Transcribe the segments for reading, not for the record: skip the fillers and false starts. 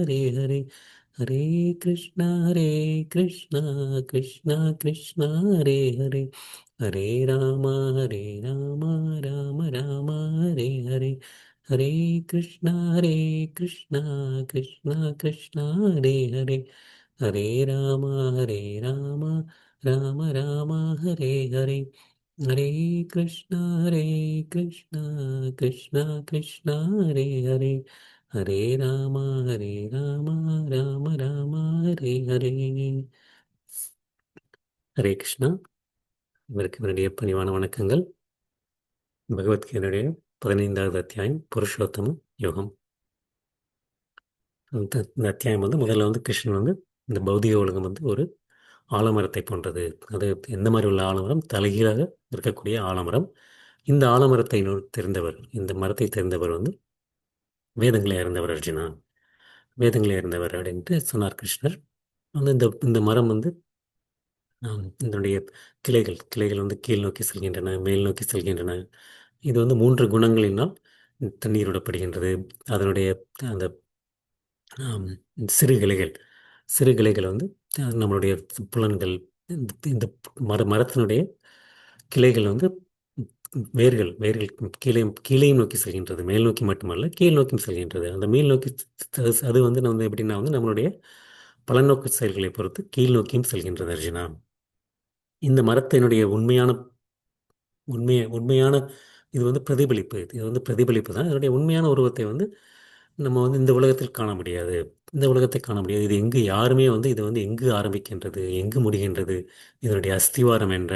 ஹரே ஹரே. ஹரே கிருஷ்ணா ஹரே கிருஷ்ணா கிருஷ்ணா கிருஷ்ணா ஹரே ஹரே. ஹரே ராமா ஹரே ராமா ராம ராம ஹரே ஹரே. ஹரே கிருஷ்ணா கிருஷ்ணா கிருஷ்ணா ஹரே ஹரே. ஹரே ராமா ராம ராம ஹரே ஹரே. ஹரே ஹரே கிருஷ்ணா கிருஷ்ணா கிருஷ்ணா ஹரே ஹரே. ஹரே ராம ராம ராம ஹரே ஹரே. ஹரே கிருஷ்ணா. இவருக்கு என்னுடைய பணிவான வணக்கங்கள். பகவத்கீதையுடைய 15வது அத்தியாயம் புருஷோத்தம யோகம். இந்த அத்தியாயம் முதல்ல கிருஷ்ணன் இந்த பௌதிக உலகம் ஒரு ஆலமரத்தை போன்றது. அது எந்த மாதிரி உள்ள ஆலமரம்? தலைகீழாக இருக்கக்கூடிய ஆலமரம். இந்த ஆலமரத்தை தெரிந்தவர், இந்த மரத்தை தெரிந்தவர் வேதங்களை அறிந்தவர் அர்ஜுனா. வேதங்களை அறிந்தவர் அப்படின்ட்டு சொன்னார் கிருஷ்ணர். இந்த இந்த மரம் இதனுடைய கிளைகள் கிளைகள் கீழ் நோக்கி செல்கின்றன, மேல் நோக்கி செல்கின்றன. இது 3 குணங்களினால் தண்ணீர் விடப்படுகின்றது. அதனுடைய அந்த ஆம், சிறு கிளைகள் சிறு கிளைகள் நம்மளுடைய புலன்கள், இந்த மரத்தினுடைய கிளைகள் வேர்கள் வேர்கள் கீழே கீழையும் நோக்கி செல்கின்றது. மேல் நோக்கி மட்டுமல்ல, கீழ் நோக்கியும் செல்கின்றது. அந்த மேல் நோக்கி அது நம்ம எப்படின்னா நம்மளுடைய பலநோக்கு செயல்களை பொறுத்து கீழ் நோக்கியும் செல்கின்றது அர்ஜுனா. இந்த மரத்தினுடைய உண்மையான இது பிரதிபலிப்பு. இது பிரதிபலிப்பு தான். இதனுடைய உண்மையான உருவத்தை நம்ம இந்த உலகத்தில் காண முடியாது. இந்த உலகத்தை காண முடியாது. இது எங்கு யாருமே இது எங்கு ஆரம்பிக்கின்றது, எங்கு முடிகின்றது, இதனுடைய அஸ்திவாரம் என்ற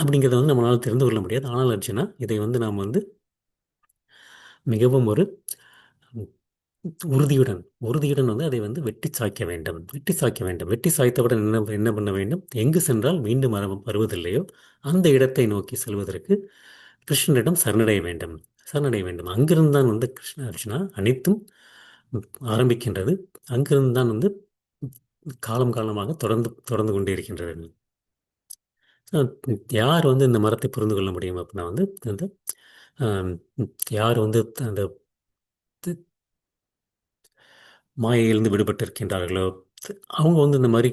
அப்படிங்கிறத நம்மளால் தெரிந்து கொள்ள முடியாது. ஆனால் அர்ஜுனா, இதை நாம் மிகவும் ஒரு உறுதியுடன் உறுதியுடன் அதை வெட்டி சாய்க்க வேண்டும். வெட்டி சாய்க்க வேண்டும். வெட்டி சாய்த்தவுடன் என்ன பண்ண வேண்டும்? எங்கு சென்றால் மீண்டும் வருவதில்லையோ அந்த இடத்தை நோக்கி செல்வதற்கு கிருஷ்ணனிடம் சரணடைய வேண்டும். சரணடைய வேண்டும். அங்கிருந்து தான் அர்ஜுனா அனைத்தும் ஆரம்பிக்கின்றது. அங்கிருந்து தான் காலம் காலமாக தொடர்ந்து தொடர்ந்து கொண்டே இருக்கின்றது. யார் இந்த மரத்தை புரிந்து கொள்ள முடியும் அப்படின்னா அந்த ஆம், யார் அந்த மாயையிலிருந்து விடுபட்டு இருக்கின்றார்களோ, அவங்க இந்த மாதிரி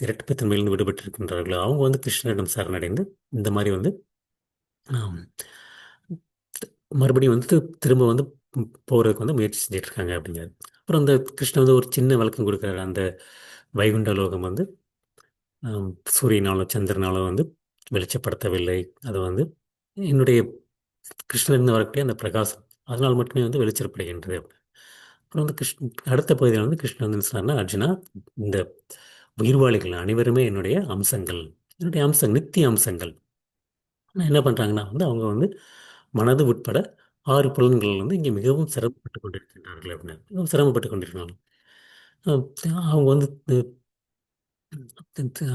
இரட்டைத்தன்மையிலிருந்து விடுபட்டு இருக்கின்றார்களோ, அவங்க கிருஷ்ணரிடம் சரணடைந்து இந்த மாதிரி ஆம், மறுபடியும் திரும்ப போகிறதுக்கு முயற்சி செஞ்சுட்டு இருக்காங்க அப்படிங்கிறது. அப்புறம் அந்த கிருஷ்ணன் ஒரு சின்ன விளக்கம் கொடுக்குறாரு. அந்த வைகுண்ட லோகம் சூரியனாலோ சந்திரனாலோ வெளிச்சப்படுத்தவில்லை. அது என்னுடைய கிருஷ்ணனிருந்து வரக்கூடிய அந்த பிரகாசம் அதனால் மட்டுமே வெளிச்சப்படுகின்றது. அப்புறம் அடுத்த பகுதியில் கிருஷ்ணன் சொன்னார்னா, அர்ஜுனா, இந்த உயிர்வாளிகள் அனைவருமே என்னுடைய அம்சங்கள். என்னுடைய அம்சங்கள், நித்திய அம்சங்கள். ஆனால் என்ன பண்ணுறாங்கன்னா அவங்க மனது உட்பட 6 புலன்கள் இங்கே மிகவும் சிரமப்பட்டு கொண்டிருக்கின்றார்கள் அப்படின்னு. மிகவும் சிரமப்பட்டு கொண்டிருக்கிறாங்க. அவங்க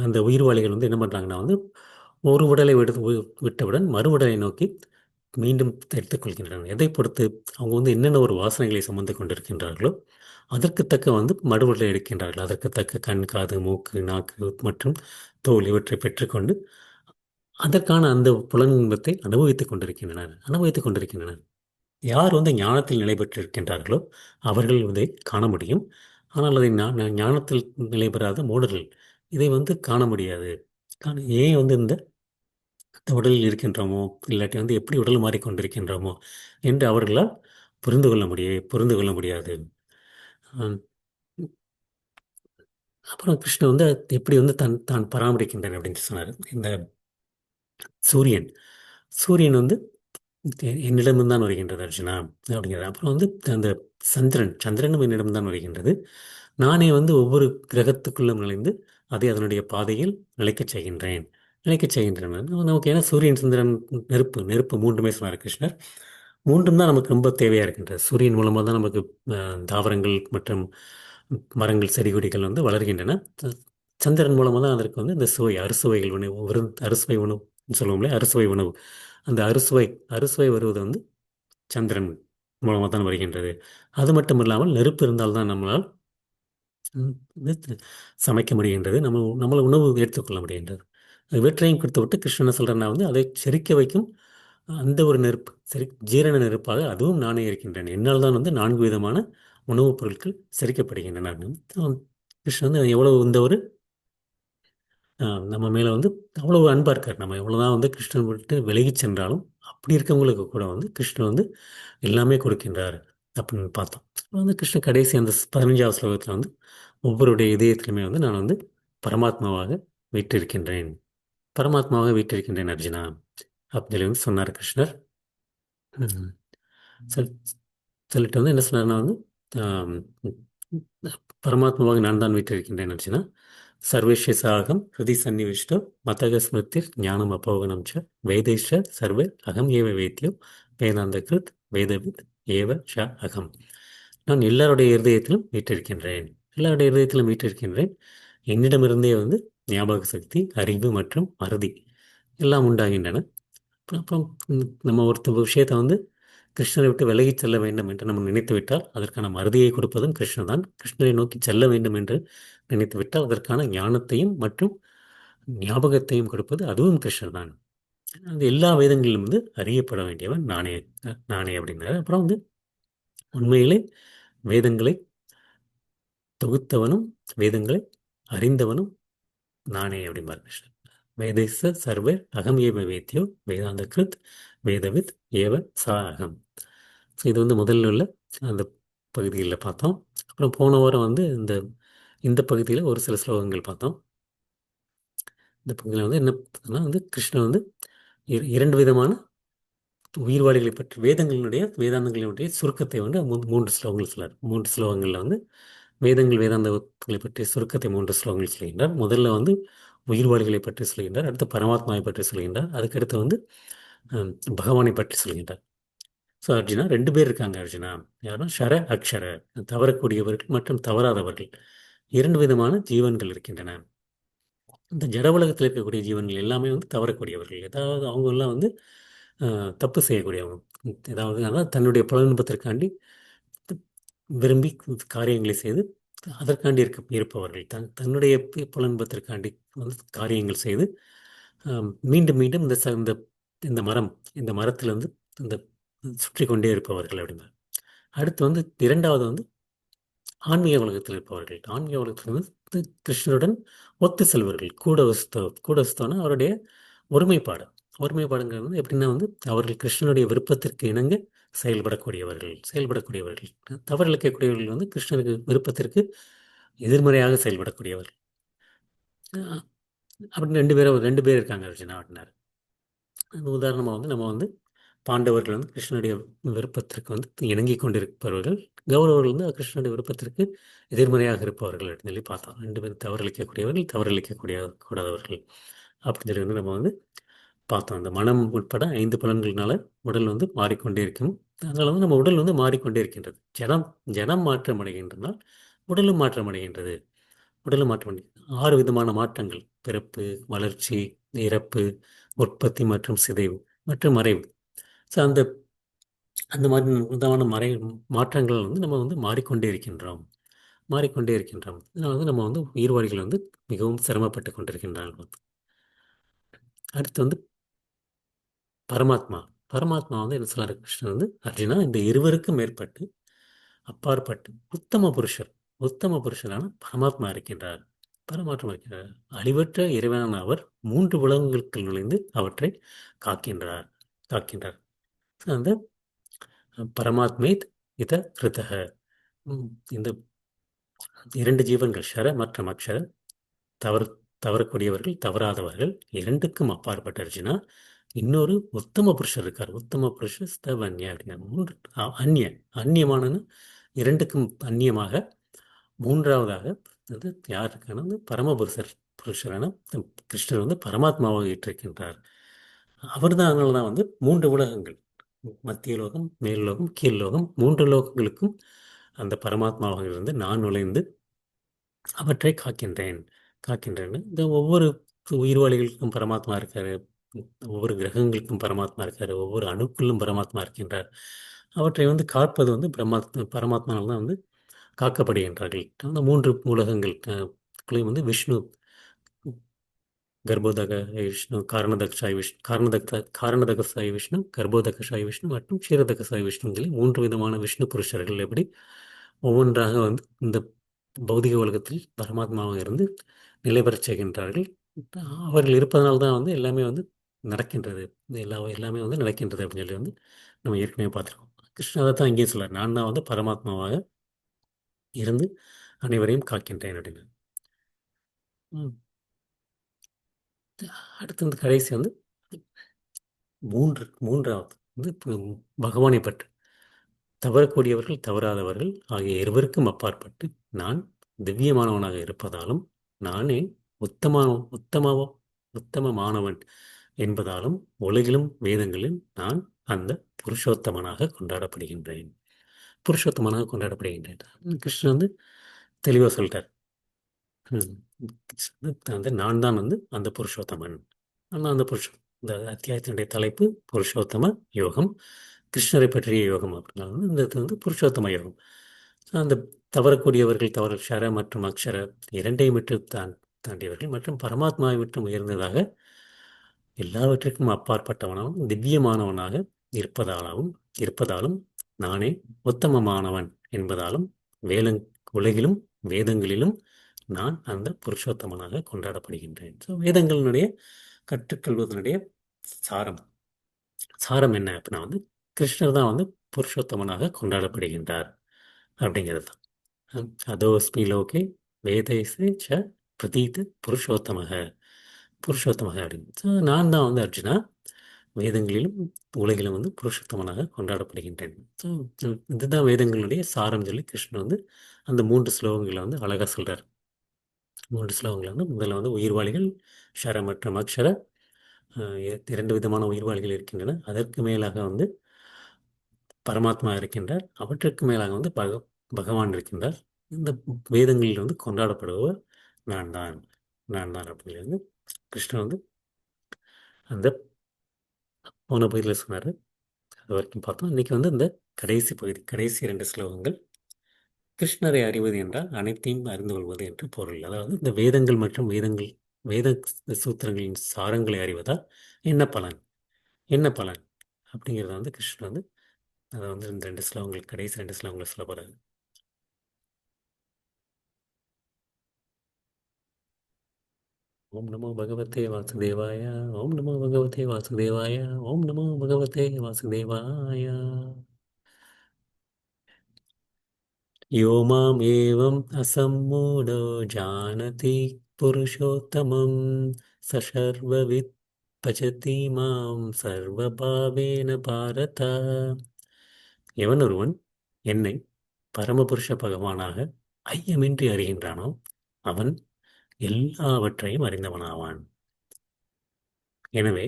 அந்த உயிர்வாளிகள் என்ன பண்ணுறாங்கன்னா ஒரு உடலை விட்டவுடன் மறு உடலை நோக்கி மீண்டும் எடுத்துக்கொள்கின்றனர். எதை பொறுத்து? அவங்க என்னென்ன ஒரு வாசனைகளை சுமந்து கொண்டிருக்கின்றார்களோ அதற்கு தக்க மறு உடலை எடுக்கின்றார்கள். அதற்கு தக்க கண், காது, மூக்கு, நாக்கு மற்றும் தோல் இவற்றை பெற்றுக்கொண்டு அதற்கான அந்த புலன்பத்தை அனுபவித்துக் கொண்டிருக்கின்றனர். யார் ஞானத்தில் நிலை பெற்றிருக்கின்றார்களோ அவர்கள் இதை காண முடியும். ஆனால் அதை ஞானத்தில் நிலை பெறாத மூடர்கள் இதை காண முடியாது. ஏன் இந்த உடலில் இருக்கின்றோமோ, இல்லாட்டி எப்படி உடல் மாறிக்கொண்டிருக்கின்றோமோ என்று அவர்களால் புரிந்து கொள்ள முடியாது. ஆம், அப்புறம் கிருஷ்ணன் எப்படி தான் பராமரிக்கின்றன அப்படின்னு சொன்னார். இந்த சூரியன் சூரியன் என்னிடமிருந்து தான் வருகின்றது அர்ஜுனா அப்படிங்கிறது. அப்புறம் அந்த சந்திரனும் என்னிடம்தான் வருகின்றது. நானே ஒவ்வொரு கிரகத்துக்குள்ளும் நுழைந்து அதை அதனுடைய பாதையில் நிலைக்கச் செய்கின்றேன். நமக்கு ஏன்னா சூரியன், சந்திரன், நெருப்பு நெருப்பு மூன்றுமே சொன்னார் கிருஷ்ணர். மூன்றும் தான் நமக்கு ரொம்ப தேவையாக இருக்கின்றது. சூரியன் மூலமாக தான் நமக்கு தாவரங்கள் மற்றும் மரங்கள், செடி கொடிகள் வளர்கின்றன. சந்திரன் மூலமாக தான் அதற்கு இந்த அறுசுவைகள் உணவு, அறுசுவை உணவு சொல்லுவோம்ல, அறுசுவை உணவு. அந்த அறுசுவை வருவது சந்திரன் மூலமாக தான் வருகின்றது. அது மட்டும் இல்லாமல் நெருப்பு இருந்தால்தான் நம்மளால் இது சமைக்க முடிகின்றது. நம்மளை உணவு எடுத்துக்கொள்ள முடிகின்றது. இவற்றையும் கொடுத்து விட்டு கிருஷ்ணன் சொல்கிறேன்னா அதை செரிக்க வைக்கும் அந்த ஒரு நெருப்பு, சரி, ஜீரண நெருப்பாக அதுவும் நானே இருக்கின்றேன். என்னால் தான் 4 விதமான உணவுப் பொருட்கள் செரிக்கப்படுகின்றன அப்படின்னு கிருஷ்ணன் வந்து எவ்வளவு இந்த ஒரு நம்ம மேலே வந்து அவ்வளோ அன்பாக இருக்கார். நம்ம எவ்வளோதான் வந்து கிருஷ்ணன் விட்டு விலகிச் சென்றாலும் அப்படி இருக்கவங்களுக்கு கூட வந்து கிருஷ்ணன் வந்து எல்லாமே கொடுக்கின்றார் அப்படின்னு பார்த்தோம். வந்து கிருஷ்ணன் கடைசி அந்த 15வது ஸ்லோகத்தில் வந்து ஒவ்வொருடைய இதயத்திலுமே வந்து நான் வந்து பரமாத்மாவாக வீற்றிருக்கின்றேன், பரமாத்மாவாக வீற்றிருக்கின்றேன் அர்ஜுனா அப்படின்னு சொல்லி வந்து சொன்னார் கிருஷ்ணர். ம். சொல் சொல்லிட்டு வந்து என்ன சொன்னார்னா வந்து ஆம், பரமாத்மாவாக நான் தான் வீற்றிருக்கின்றேன் அர்ஜுனா. சர்வேஷாகம் ஹிருதி சன்னிவிஷ்டோ மதக ஸ்மிருதிர் ஞானம் அபோகனம் ச வேதைஷ சர்வே அகம் ஏவ வேத்யோ வேதாந்த கிருத் வேதவித் ஏவ ஷ அகம். நான் எல்லாருடைய இருதயத்திலும் வீற்றிருக்கின்றேன், எல்லாருடைய இருதயத்திலும் வீற்றிருக்கின்றேன். என்னிடமிருந்தே வந்து ஞாபக சக்தி, அறிவு மற்றும் அறுதி எல்லாம் உண்டாகின்றன. அப்புறம் நம்ம ஒருத்த விஷயத்தை வந்து கிருஷ்ணரை விட்டு விலகிச் செல்ல வேண்டும் என்று நம்ம நினைத்து விட்டால் அதற்கான மறதியை கொடுப்பதும் கிருஷ்ணர் தான். கிருஷ்ணரை நோக்கி செல்ல வேண்டும் என்று நினைத்து விட்டால் அதற்கான ஞானத்தையும் மற்றும் ஞாபகத்தையும் கொடுப்பது அதுவும் கிருஷ்ணர் தான். அது எல்லா வேதங்களிலும் வந்து அறியப்பட வேண்டியவன் நானே, நானே அப்படின்னாரு. அப்புறம் வந்து உண்மையிலே வேதங்களை தொகுத்தவனும் வேதங்களை அறிந்தவனும் நானே அப்படிம்பார் கிருஷ்ணர். வேதேச சர்வே அகம் ஏவ வேத்யோ வேதாந்த கிருத் வேதவித் ஏவ சா அகம். ஸோ இது வந்து முதல்ல உள்ள அந்த பகுதிகளில் பார்த்தோம். அப்புறம் போன வாரம் வந்து இந்த இந்த பகுதியில் ஒரு சில ஸ்லோகங்கள் பார்த்தோம். இந்த பகுதியில் வந்து என்ன பார்த்தோம்னா வந்து கிருஷ்ணன் வந்து இரண்டு விதமான உயிர்வாளிகளை பற்றி வேதாந்தங்களினுடைய சுருக்கத்தை வந்து மூன்று ஸ்லோகங்கள் சொல்லார். மூன்று ஸ்லோகங்களில் வந்து வேதாந்தங்களை பற்றிய சுருக்கத்தை மூன்று ஸ்லோகங்கள் சொல்கின்றார். முதல்ல வந்து உயிர்வாளிகளை பற்றி சொல்கின்றார், அடுத்து பரமாத்மாவை பற்றி சொல்கின்றார், அதுக்கடுத்து வந்து அஹ், பகவானை பற்றி சொல்கின்றார். ஸோ அர்ஜுனா ரெண்டு பேர் இருக்காங்க. அர்ஜுனா யாருன்னா ஷர அக்ஷர, தவறக்கூடியவர்கள் மற்றும் தவறாதவர்கள், இரண்டு விதமான ஜீவன்கள் இருக்கின்றன. இந்த ஜட உலகத்தில் இருக்கக்கூடிய ஜீவன்கள் எல்லாமே வந்து தவறக்கூடியவர்கள். ஏதாவது அவங்க எல்லாம் வந்து தப்பு செய்யக்கூடியவங்க. ஏதாவது அதான் தன்னுடைய புலன்பத்திற்காண்டி விரும்பி காரியங்களை செய்து அதற்காண்டி இருப்பவர்கள் தன்னுடைய புலன்பத்திற்காண்டி வந்து காரியங்கள் செய்து மீண்டும் மீண்டும் இந்த இந்த மரம் இந்த மரத்திலிருந்து இந்த சுற்றி கொண்டே இருப்பவர்கள் அப்படின்னா. அடுத்து வந்து இரண்டாவது வந்து ஆன்மீக உலகத்தில் இருப்பவர்கள். ஆன்மீக உலகத்தில் வந்து கிருஷ்ணருடன் ஒத்து செல்வர்கள். கூட வஸ்தவனா அவருடைய ஒருமைப்பாடு. ஒருமைப்பாடுங்கிறது வந்து எப்படின்னா வந்து அவர்கள் கிருஷ்ணனுடைய விருப்பத்திற்கு இணங்க செயல்படக்கூடியவர்கள். தவறிழைக்கக்கூடியவர்கள் வந்து கிருஷ்ணருக்கு விருப்பத்திற்கு எதிர்மறையாக செயல்படக்கூடியவர்கள். அஹ் அப்படின்னு ரெண்டு பேர் இருக்காங்க அர்ஜுனா அப்படின்னாரு. உதாரணமாக வந்து நம்ம வந்து பாண்டவர்கள் வந்து கிருஷ்ணனுடைய விருப்பத்திற்கு வந்து இணங்கி கொண்டிருப்பவர்கள், கௌரவர்கள் வந்து கிருஷ்ணனுடைய விருப்பத்திற்கு எதிர்மறையாக இருப்பவர்கள் அப்படின்னு சொல்லி பார்த்தோம். ரெண்டு பேரும் கூடாதவர்கள் அப்படின்னு சொல்லி வந்து நம்ம வந்து பார்த்தோம். அந்த மனம் உட்பட 5 புலன்கள்னால உடல் வந்து மாறிக்கொண்டே இருக்கும். அதனால வந்து நம்ம உடல் வந்து மாறிக்கொண்டே இருக்கின்றது. ஜனம் மாற்றம் அடைகின்றனால் உடலும் மாற்றம் அடைகின்றது. உடலும் மாற்றம் அடைகிறது. 6 விதமான மாற்றங்கள்: பிறப்பு, வளர்ச்சி, இறப்பு, உற்பத்தி மற்றும் சிதைவு மற்றும் மறைவு. ஸோ அந்த அந்த மாதிரி விதமான மாற்றங்கள் வந்து நம்ம வந்து மாறிக்கொண்டே இருக்கின்றோம். அதனால வந்து நம்ம வந்து உயிர்வாழிகள் வந்து மிகவும் சிரமப்பட்டு கொண்டிருக்கின்றார்கள். அடுத்து வந்து பரமாத்மா. பரமாத்மா வந்து என்ன சொல்றாரு கிருஷ்ணன் வந்து, அர்ஜுனா இந்த இருவருக்கும் மேற்பட்டு அப்பாற்பட்டு உத்தம புருஷரான பரமாத்மா இருக்கின்றார். பரமாத்மா இருக்கின்றார். அழிவற்ற இறைவனான அவர் 3 உலகங்களுக்குள் நுழைந்து அவற்றை காக்கின்றார் காக்கின்றார். அந்த பரமாத்மேத் இத கிருதக. இந்த இரண்டு ஜீவன்கள் ஷர மற்றும் அக்ஷர, தவறு தவறக்கூடியவர்கள் தவறாதவர்கள், இரண்டுக்கும் அப்பாற்பட்ட அர்ஜுனா இன்னொரு உத்தம புருஷர் இருக்கார். உத்தம புருஷர் ஸ்தவன்யா அப்படின்னா மூன்று அந்நியமானன்னு இரண்டுக்கும் அந்நியமாக மூன்றாவதாக அது யார் இருக்கான வந்து புருஷரான கிருஷ்ணர் வந்து பரமாத்மாவாக ஏற்றிருக்கின்றார். அவர் தான். அதனால தான் வந்து 3 உலகங்கள், மத்திய லோகம், மேல் லோகம், கீழ் லோகம், 3 லோகங்களுக்கும் அந்த பரமாத்மாவாக இருந்து நான் நுழைந்து அவற்றை காக்கின்றேன். இந்த ஒவ்வொரு உயிர்வாளிகளுக்கும் பரமாத்மா இருக்காரு. ஒவ்வொரு கிரகங்களுக்கும் பரமாத்மா இருக்காரு. ஒவ்வொரு அணுக்குள்ளும் பரமாத்மா இருக்கின்றார். அவற்றை வந்து காப்பது வந்து பரமாத்மாவில் தான் வந்து காக்கப்படுகின்றார்கள். அந்த 3 உலகங்கள் குள்ளேயும் வந்து விஷ்ணு கர்ப்போதக விஷ்ணு, காரணதகசாய் விஷ்ணு, கர்ப்போதகசாய் விஷ்ணு மற்றும் க்ஷீரதகசாய் விஷ்ணுன்னு சொல்லி 3 விதமான விஷ்ணு புருஷர்கள் எப்படி ஒவ்வொன்றாக வந்து இந்த பௌதிக உலகத்தில் பரமாத்மாவாக இருந்து நிலை பெறச் செய்கின்றார்கள். அவர்கள் இருப்பதனால தான் வந்து எல்லாமே வந்து நடக்கின்றது. எல்லாமே வந்து நடக்கின்றது அப்படின்னு சொல்லி வந்து நம்ம ஏற்கனவே பார்த்துருக்கோம். கிருஷ்ணர் அதை தான் இங்கேயும் சொல்றார். நான் தான் வந்து பரமாத்மாவாக இருந்து அனைவரையும் காக்கின்றேன் அப்படின்னு. ம். அடுத்து வந்து கடைசி வந்து மூன்றாவது வந்து பகவானை பற்றி தவறக்கூடியவர்கள் தவறாதவர்கள் ஆகிய இருவருக்கும் அப்பாற்பட்டு நான் திவ்யமானவனாக இருப்பதாலும் நானே உத்தம உத்தம உத்தமமானவன் என்பதாலும் உலகிலும் வேதங்களில் நான் அந்த புருஷோத்தமனாக கொண்டாடப்படுகின்றேன். புருஷோத்தமனாக கொண்டாடப்படுகின்றேன். கிருஷ்ணன் வந்து தெளிவாக சொல்லிட்டார். ம். வந்து நான் தான் வந்து அந்த புருஷோத்தமன். நான் அந்த இந்த அத்தியாயத்தினுடைய தலைப்பு புருஷோத்தம யோகம். கிருஷ்ணரை பற்றிய யோகம் அப்படின்னா வந்து இந்த இது வந்து புருஷோத்தம யோகம். அந்த தவறக்கூடியவர்கள் தவறு க்ஷர மற்றும் அக்ஷர இரண்டையும் விட்டு தாண்டியவர்கள் மற்றும் பரமாத்மாவை விட்டு உயர்ந்ததாக எல்லாவற்றிற்கும் அப்பாற்பட்டவனாகவும் திவ்யமானவனாக இருப்பதாலும் நானே உத்தமமானவன் என்பதாலும் வேலங் உலகிலும் வேதங்களிலும் நான் அந்த புருஷோத்தமனாக கொண்டாடப்படுகின்றேன். ஸோ வேதங்களினுடைய கற்றுக்கொள்வதனுடைய சாரம் சாரம் என்ன அப்படின்னா வந்து கிருஷ்ணர் தான் வந்து புருஷோத்தமனாக கொண்டாடப்படுகின்றார் அப்படிங்கிறது தான். அதோஸ்மி லோகே வேதைசே ச பிரதீத் புருஷோத்தமக புருஷோத்தமக அப்படின்னு. ஸோ நான் தான் வந்து அர்ஜுனா வேதங்களிலும் உலகிலும் வந்து புருஷோத்தமனாக கொண்டாடப்படுகின்றேன். ஸோ இதுதான் வேதங்களுடைய சாரம் சொல்லி கிருஷ்ணன் வந்து அந்த 3 ஸ்லோகங்களை வந்து அழகாக சொல்கிறார். 3 ஸ்லோகங்கள் வந்து முதல்ல வந்து உயிர்வாளிகள் ஷர மற்றும் அக்ஷர 2 விதமான உயிர்வாளிகள் இருக்கின்றன. அதற்கு மேலாக வந்து பரமாத்மா இருக்கின்றார். அவற்றுக்கு மேலாக வந்து பகவான் இருக்கின்றார். இந்த வேதங்களில் வந்து கொண்டாடப்படுபவர் நான் தான் நான் தான் அப்படின்னு வந்து கிருஷ்ணன் வந்து அந்த போன பகுதியில் சொன்னார். அது வரைக்கும் பார்த்தோம். இன்றைக்கி வந்து இந்த கடைசி பகுதி கடைசி 2 ஸ்லோகங்கள் கிருஷ்ணரை அறிவது என்றால் அனைத்தையும் அறிந்து கொள்வது என்று பொருள். அதாவது இந்த வேதங்கள் மற்றும் வேத சூத்திரங்களின் சாரங்களை அறிவதால் என்ன பலன் என்ன பலன் அப்படிங்கிறத வந்து கிருஷ்ணர் வந்து அதை வந்து இந்த 2 ஸ்லோகங்கள் கடைசி 2 ஸ்லோகங்களை சொல்ல போகிறாரு. ஓம் நமோ பகவதே வாசுதேவாய. ஓம் நமோ பகவதே வாசுதேவாய. ஓம் நமோ பகவதே வாசுதேவாய. யோ மாம் ஏவம் அசம்மூடோ ஜானதி புருஷோத்தமம் சர்வவித் பஜதி மாம் சர்வபாவேன பாரத. எவன் ஒருவன் என்னை பரமபுருஷ பகவானாக ஐயமின்றி அறிகின்றானோ அவன் எல்லாவற்றையும் அறிந்தவனாவான். எனவே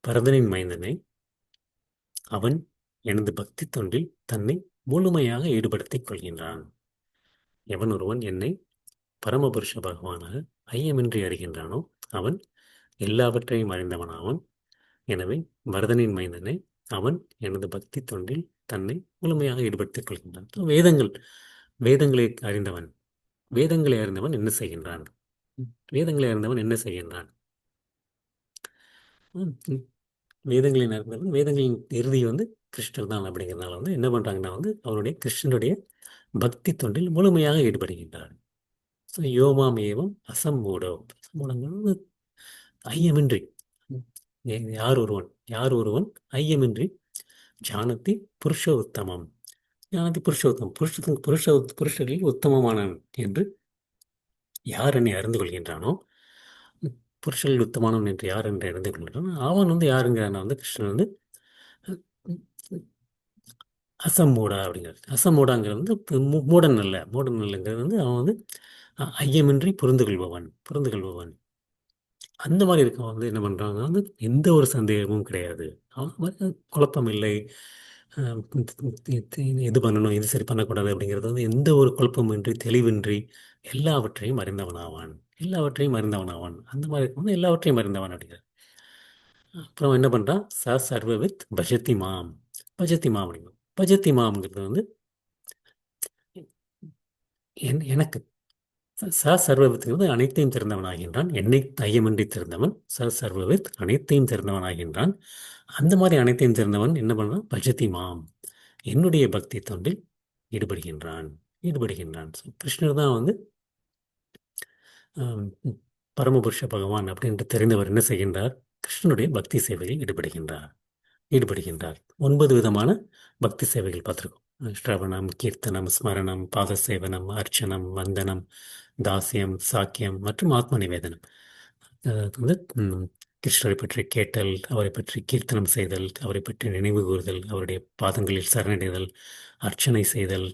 பரதனின் மைந்தனை அவன் எனது பக்தி தொண்டில் தன்னை முழுமையாக ஈடுபடுத்திக் கொள்கின்றான். எவன் ஒருவன் என்னை பரமபுருஷ பகவானாக ஐயமின்றி அறிகின்றானோ அவன் எல்லாவற்றையும் அறிந்தவனாவன். எனவே பரதனின் மைந்தனை அவன் எனது பக்தி தொண்டில் தன்னை முழுமையாக ஈடுபடுத்திக் கொள்கின்றான். வேதங்களை அறிந்தவன் வேதங்களை அறிந்தவன் என்ன செய்கின்றான்? வேதங்களை அறிந்தவன் என்ன செய்கின்றான்? வேதங்களின் அறிந்தவன் வேதங்களின் இறுதி வந்து கிருஷ்ணர் தான் அப்படிங்கிறதுனால வந்து என்ன பண்ணுறாங்கன்னா வந்து அவருடைய கிருஷ்ணனுடைய பக்தி தொண்டில் முழுமையாக ஈடுபடுகின்றார். ஸோ யோமாம் ஏவம் அசம்மூடோ அசம்மூடங்கிறது ஐயமின்றி யார் ஒருவன் ஐயமின்றி ஜானத்தி புருஷோத்தமம் ஞானத்தி புருஷோத்தமம் புருஷர்களில் உத்தமமானவன் என்று யார் என்னை அறிந்து கொள்கின்றானோ புருஷர்கள் உத்தமானவன் என்று யார் என்று அறிந்து கொள்கின்றானோ அவன் வந்து யாருங்கிறான வந்து கிருஷ்ணன் வந்து அசம்மூடா அப்படிங்கிறது. அசம்மூடாங்கிறது வந்து மூடன் அல்ல. மூடன் அல்லங்கிறது வந்து அவன் வந்து ஐயமின்றி புரிந்து கொள்பவன் அந்த மாதிரி இருக்கவன் வந்து என்ன பண்ணுறாங்க வந்து எந்த ஒரு சந்தேகமும் கிடையாது. அவன் குழப்பம் இல்லை. இது பண்ணணும் இது சரி பண்ணக்கூடாது அப்படிங்கிறது வந்து எந்த ஒரு குழப்பமின்றி தெளிவின்றி எல்லாவற்றையும் அறிந்தவனாவான் அந்த மாதிரி இருக்கும்போது எல்லாவற்றையும் அறிந்தவன் அப்படிங்கிறது. அப்புறம் என்ன பண்ணுறான் சர்வவித் பஜத்தி மாம் அப்படிங்கும். பஜத்தி மாம்ங்கிறது வந்து எனக்கு சர்வவித்ங்கிறது அனைத்தையும் திறந்தவனாகின்றான். என்னை ஐயமின்றி திறந்தவன் சர்வவித் அனைத்தையும் திறந்தவனாகின்றான். அந்த மாதிரி அனைத்தையும் திறந்தவன் என்ன பண்ணான் பஜதி மாம் என்னுடைய பக்தி தொண்டில் ஈடுபடுகின்றான். ஈடுபடுகின்றான். So, கிருஷ்ணர் தான் வந்து ஆம், பரமபுருஷ பகவான் அப்படின்ட்டு தெரிந்தவர் என்ன செய்கின்றார்? கிருஷ்ணனுடைய பக்தி சேவையில் ஈடுபடுகின்றார். ஈடுபடுகின்றார். 9 விதமான பக்தி சேவைகள் பார்த்துருக்கோம். ஸ்ரவணம், கீர்த்தனம், ஸ்மரணம், பாத சேவனம், அர்ச்சனம், வந்தனம், தாஸ்யம், சாக்கியம் மற்றும் ஆத்ம நிவேதனம். அதாவது வந்து கிருஷ்ணரை பற்றி கேட்டல், அவரை பற்றி கீர்த்தனம் செய்தல், அவரை பற்றி நினைவு கூறுதல், அவருடைய பாதங்களில் சரணடைதல், அர்ச்சனை செய்தல்,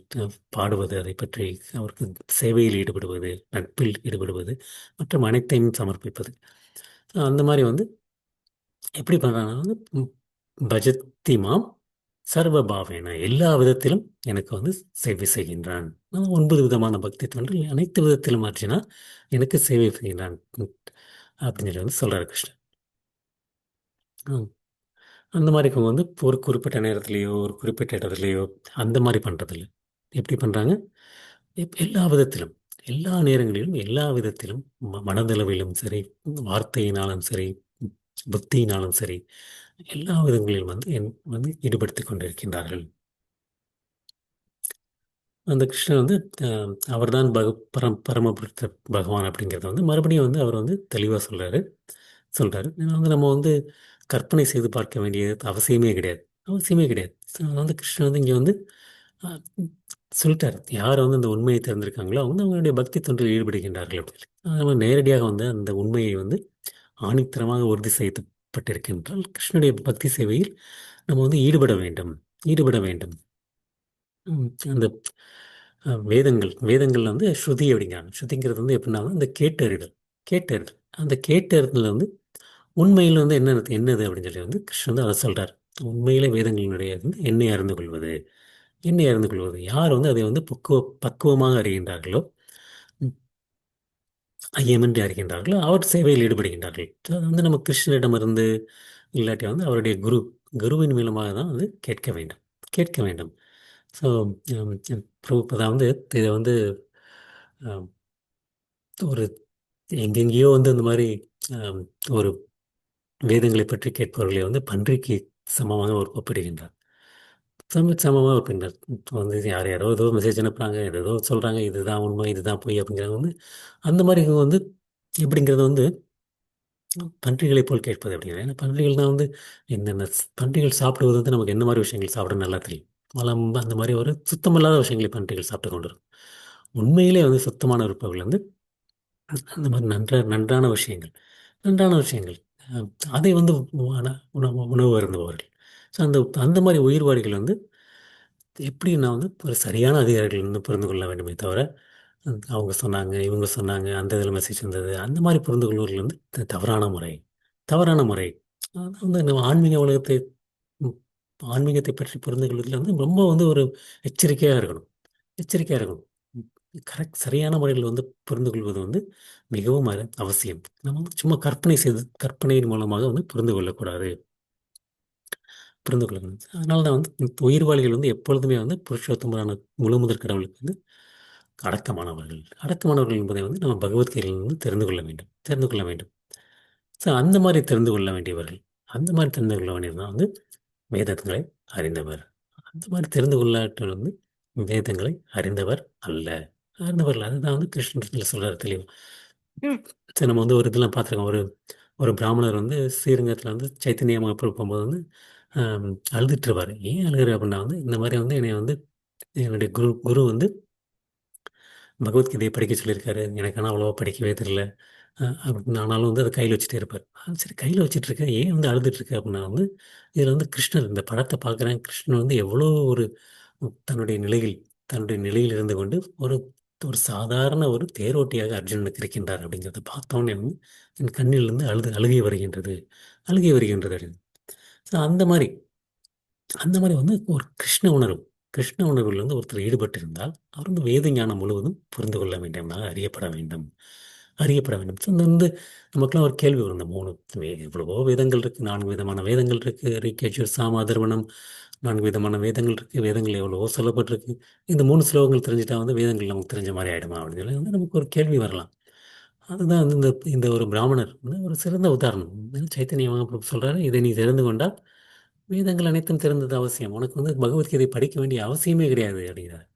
பாடுவது, அதை பற்றி அவருக்கு சேவையில் ஈடுபடுவது, நட்பில் ஈடுபடுவது மற்றும் அனைத்தையும் சமர்ப்பிப்பது. அந்த மாதிரி வந்து எப்படி பண்ணுறாங்கன்னா வந்து பஜத்தி மாம் சர்வபாவேன எல்லா விதத்திலும் எனக்கு வந்து சேவை செய்கின்றான். 9 விதமான பக்தி தொண்டில் அனைத்து விதத்திலும் அர்ச்சனா எனக்கு சேவை செய்கின்றான் அப்படின்னு சொல்லி வந்து சொல்கிறார் கிருஷ்ணன். ம். அந்த மாதிரி இருக்கவங்க வந்து ஒரு குறிப்பிட்ட நேரத்துலேயோ ஒரு குறிப்பிட்ட இடத்துலையோ அந்த மாதிரி பண்ணுறதில்ல. எப்படி பண்ணுறாங்க? எல்லா விதத்திலும் எல்லா நேரங்களிலும் எல்லா விதத்திலும் மனதளவிலும் சரி, வார்த்தையினாலும் சரி, புத்தியினாலும் சரி, எல்லா விதங்களிலும் வந்து வந்து ஈடுபடுத்திக் கொண்டிருக்கின்றார்கள். அந்த கிருஷ்ணர் வந்து அவர்தான் பரமபுருஷ பகவான் அப்படிங்கிறத வந்து மறுபடியும் வந்து அவர் வந்து தெளிவாக சொல்கிறாரு. ஏன்னா வந்து நம்ம வந்து கற்பனை செய்து பார்க்க வேண்டிய அவசியமே கிடையாது. அவசியமே கிடையாது. அது வந்து கிருஷ்ணர் வந்து இங்கே வந்து அஹ், சொல்லிட்டார். யார் வந்து அந்த உண்மையை தெரிந்திருக்காங்களோ அவங்க வந்து அவங்களுடைய பக்தி தொண்டில் ஈடுபடுகின்றார்கள் அப்படின்னு. நம்ம நேரடியாக வந்து அந்த உண்மையை வந்து ஆணித்தரமாக உறுதி செய்யப்பட்டிருக்கின்றால் கிருஷ்ணனுடைய பக்தி சேவையில் நம்ம வந்து ஈடுபட வேண்டும். ஈடுபட வேண்டும். அந்த வேதங்கள் வந்து ஸ்ருதி அப்படிங்கிறாங்க. ஸ்ருதிங்கிறது வந்து எப்படின்னா இந்த கேட்டறிதல். கேட்டறிதல் அந்த கேட்டறிதல் வந்து உண்மையில் வந்து என்னது அப்படின்னு சொல்லி வந்து கிருஷ்ணன் வந்து அதை சொல்றார். உண்மையிலே வேதங்களினுடைய வந்து என்னை அறிந்து கொள்வது. என்னை அறிந்து கொள்வது யார் வந்து அதை வந்து பக்குவமாக அறிகின்றார்களோ, ம், ஐயமின்றி அறிகின்றார்களோ அவர் சேவையில் ஈடுபடுகின்றார்கள். So, அது வந்து நம்ம கிருஷ்ணரிடமிருந்து இல்லாட்டி வந்து அவருடைய குருவின் மூலமாக தான் வந்து கேட்க வேண்டும். கேட்க வேண்டும். ஸோ பிரபுபதா வந்து இதை வந்து அஹ், ஒரு எங்கெங்கேயோ வந்து இந்த மாதிரி அஹ், ஒரு வேதங்களை பற்றி கேட்பவர்களை வந்து பன்றிக்கு சமமாக ஒரு ஒப்பிடுகின்றார். சமமாக ஒப்பிடுகிறார். இப்போ வந்து யார் யாரோ ஏதோ மெசேஜ் அனுப்புகிறாங்க, ஏதோ சொல்கிறாங்க, இதுதான் உண்மை, இதுதான் பொய் அப்படிங்கிறது வந்து அந்த மாதிரி வந்து எப்படிங்கிறது வந்து பன்றிகளைப் போல் கேட்பது அப்படிங்கிறது. ஏன்னா பன்றிகள் தான் வந்து பன்றிகள் சாப்பிடுவது வந்து நமக்கு என்ன மாதிரி விஷயங்கள் சாப்பிட நல்லா தெரியும். மலம் அந்த மாதிரி ஒரு சுத்தமில்லாத விஷயங்களை பன்றிகள் சாப்பிட்டு கொண்டிருக்கும். உண்மையிலே வந்து சுத்தமான இருப்பவர்கள் வந்து அந்த மாதிரி நன்றான விஷயங்கள் நன்றான விஷயங்கள் அஹ், அதை வந்து உணவு அருந்துபவர்கள். ஸோ அந்த அந்த மாதிரி உயிர்வாழிகள் வந்து எப்படி நான் வந்து ஒரு சரியான அதிகாரிகள் வந்து புரிந்து கொள்ள வேண்டுமே தவிர அவங்க சொன்னாங்க, இவங்க சொன்னாங்க, அந்த இதில் மெசேஜ் வந்தது, அந்த மாதிரி புரிந்து கொள்வதில் வந்து தவறான முறை. தவறான முறை. அது வந்து நம்ம ம், ஆன்மீகத்தை பற்றி புரிந்து கொள்வதில் வந்து ரொம்ப வந்து ஒரு எச்சரிக்கையாக இருக்கணும். எச்சரிக்கையாக இருக்கணும். கரெக்ட் சரியான முறையில் வந்து புரிந்து கொள்வது வந்து மிகவும் அவசியம். நம்ம வந்து சும்மா கற்பனையின் மூலமாக வந்து புரிந்து கொள்ளக்கூடாது. புரிந்து கொள்ளணும். அதனால தான் வந்து உயிர்வாளிகள் வந்து எப்பொழுதுமே வந்து புருஷோத்தமரான முழுமுதற் கடவுளுக்கு வந்து அடக்கமானவர்கள். அடக்கமானவர்கள் என்பதை வந்து நம்ம பகவத்கீதையிலிருந்து தெரிந்து கொள்ள வேண்டும். தெரிந்து கொள்ள வேண்டும். ஸோ அந்த மாதிரி தெரிந்து கொள்ள வேண்டியவர்கள். அந்த மாதிரி தெரிந்து கொள்ள வேண்டியது தான் வந்து வேதங்களை அறிந்தவர். அந்த மாதிரி தெரிந்து கொள்ளாட்டவர் வந்து வேதங்களை அறிந்தவர் அல்ல. அறிந்தவர் அல்ல. அதுதான் வந்து கிருஷ்ணத்தில் சொல்றாரு தெளிவா. சரி நம்ம வந்து ஒரு இதெல்லாம் பார்த்துருக்கோம். ஒரு ஒரு பிராமணர் வந்து ஸ்ரீரங்கத்தில் வந்து சைத்தன்ய மகாபிரபு போகும்போது வந்து ஆம், அழுதுட்டுருவார். ஏன் அழுகுற அப்படின்னா வந்து இந்த மாதிரி வந்து என்னை வந்து என்னுடைய குரு குரு வந்து பகவத்கீதையை படிக்க சொல்லியிருக்காரு. எனக்கு ஆனால் அவ்வளோவா படிக்கவே தெரியல. அப்படின்னு ஆனாலும் வந்து அதை கையில் வச்சுட்டே இருப்பார். சரி கையில் வச்சுட்டு இருக்க ஏன் வந்து அழுதுட்டு இருக்க அப்படின்னா வந்து இதில் வந்து கிருஷ்ணர் இந்த படத்தை பார்க்குறேன். கிருஷ்ணன் வந்து எவ்வளோ ஒரு தன்னுடைய நிலையில் தன்னுடைய நிலையில் இருந்து கொண்டு ஒரு ஒரு சாதாரண ஒரு தேரோட்டியாக அர்ஜுனனுக்கு இருக்கின்றார் அப்படிங்கிறத பார்த்தோன்னே வந்து என் கண்ணிலிருந்து அழுகை வருகின்றது. அழுகை வருகின்றது அப்படின்னு. ஸோ அந்த மாதிரி வந்து ஒரு கிருஷ்ண உணர்வில் வந்து ஒருத்தர் ஈடுபட்டிருந்தால் அவர் வந்து வேத ஞானம் முழுவதும் புரிந்து கொள்ள வேண்டும், அறியப்பட வேண்டும். அறியப்பட வேண்டும். ஸோ இந்த வந்து நமக்குலாம் ஒரு கேள்வி வரும். இந்த மூணு எவ்வளவோ வேதங்கள் இருக்குது, 4 விதமான வேதங்கள் இருக்குது, ரிக்கேஜூர் சாம அதர்வணம், 4 விதமான வேதங்கள் இருக்குது, வேதங்கள் எவ்வளவோ சொல்லப்பட்டிருக்கு. இந்த 3 ஸ்லோகங்கள் தெரிஞ்சுட்டா வந்து வேதங்கள் நமக்கு தெரிஞ்ச மாதிரி ஆகிடுமா அப்படின்னு சொல்லி வந்து நமக்கு ஒரு கேள்வி வரலாம். அதுதான் வந்து இந்த இந்த ஒரு பிராமணர் வந்து ஒரு சிறந்த உதாரணம். சைத்தன்ய மகாபிரபு சொல்றாரு, இதை நீ தெரிந்து கொண்டால் வேதங்கள் அனைத்தும் தெரிந்தது அவசியம். உனக்கு வந்து பகவத்கீதை படிக்க வேண்டிய அவசியமே கிடையாது அப்படிங்கிறார்.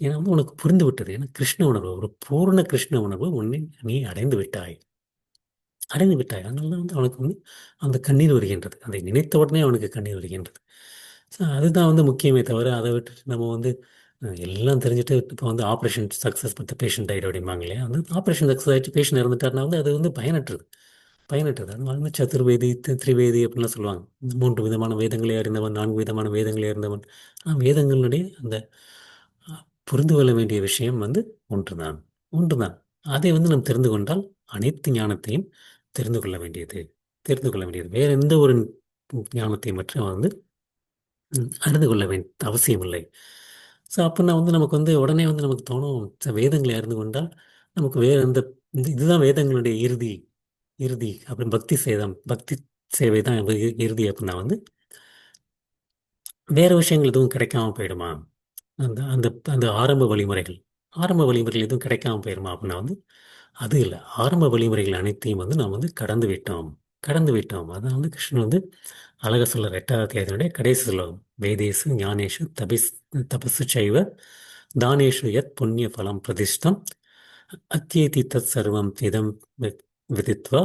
ஏன்னா வந்து உனக்கு புரிந்து விட்டது. ஏன்னா கிருஷ்ண உணர்வு, ஒரு பூர்ண கிருஷ்ண உணர்வு உன்னை நீ அடைந்து விட்டாய். அடைந்து விட்டாய். அதனால தான் வந்து அவனுக்கு வந்து அந்த கண்ணீர் வருகின்றது. அதை நினைத்த உடனே அவனுக்கு கண்ணீர் வருகின்றது. ஸோ அதுதான் வந்து முக்கியமே தவிர, அதை விட்டுட்டு நம்ம வந்து எல்லாம் தெரிஞ்சுட்டு இப்போ வந்து ஆப்ரேஷன் சக்ஸஸ் பட் பேஷண்ட் ஆயிடும் அப்படிம்பாங்க இல்லையா? அந்த ஆப்ரேஷன் சக்ஸஸ் ஆகிட்டு பேஷண்ட் இறந்துட்டாருனா வந்து அது வந்து பயனற்றது. பயனற்றது. அது வந்து சதுர்வேதி, திரிவேதி அப்படின்லாம் சொல்லுவாங்க. 3 விதமான வேதங்களை அறிந்தவன், 4 விதமான வேதங்களை அறிந்தவன். ஆனால் வேதங்களுடைய அந்த அ, புரிந்து கொள்ள வேண்டிய விஷயம் வந்து ஒன்றுதான். ஒன்றுதான். அதை வந்து நாம் தெரிந்து கொண்டால் அனைத்து ஞானத்தையும் தெரிந்து கொள்ள வேண்டியது. தெரிந்து கொள்ள வேண்டியது. வேற எந்த ஒரு ஞானத்தையும் பற்றி அவன் வந்து அறிந்து கொள்ள அவசியமில்லை. ஸோ அப்பன்னா வந்து நமக்கு வந்து உடனே வந்து நமக்கு தோணும், வேதங்களை அறிந்து கொண்டால் நமக்கு வேற எந்த இதுதான் வேதங்களுடைய இறுதி. இறுதி அப்படி பக்தி சேவை தான் இறுதி அப்படின்னா வந்து வேற விஷயங்கள் எதுவும் கிடைக்காம போயிடுமா? அந்த அந்த அந்த ஆரம்ப வழிமுறைகள் எதுவும் கிடைக்காம போயிடுமா அப்படின்னா வந்து அது இல்லை. ஆரம்ப வழிமுறைகள் அனைத்தையும் வந்து நாம் வந்து கடந்து விட்டோம். கடந்து விட்டோம். அதான் வந்து கிருஷ்ணன் வந்து அழகா சொல்றார். 8வது அத்தியாயத்தினுடைய கடைசி ஸ்லோகம். வேதேஷு ஞானேஷு தபசு சைவ தானேஷு யத் புண்ணிய பலம் பிரதிஷ்டம் அத்தியேதி தத் சர்வம் இதம் விதித்வா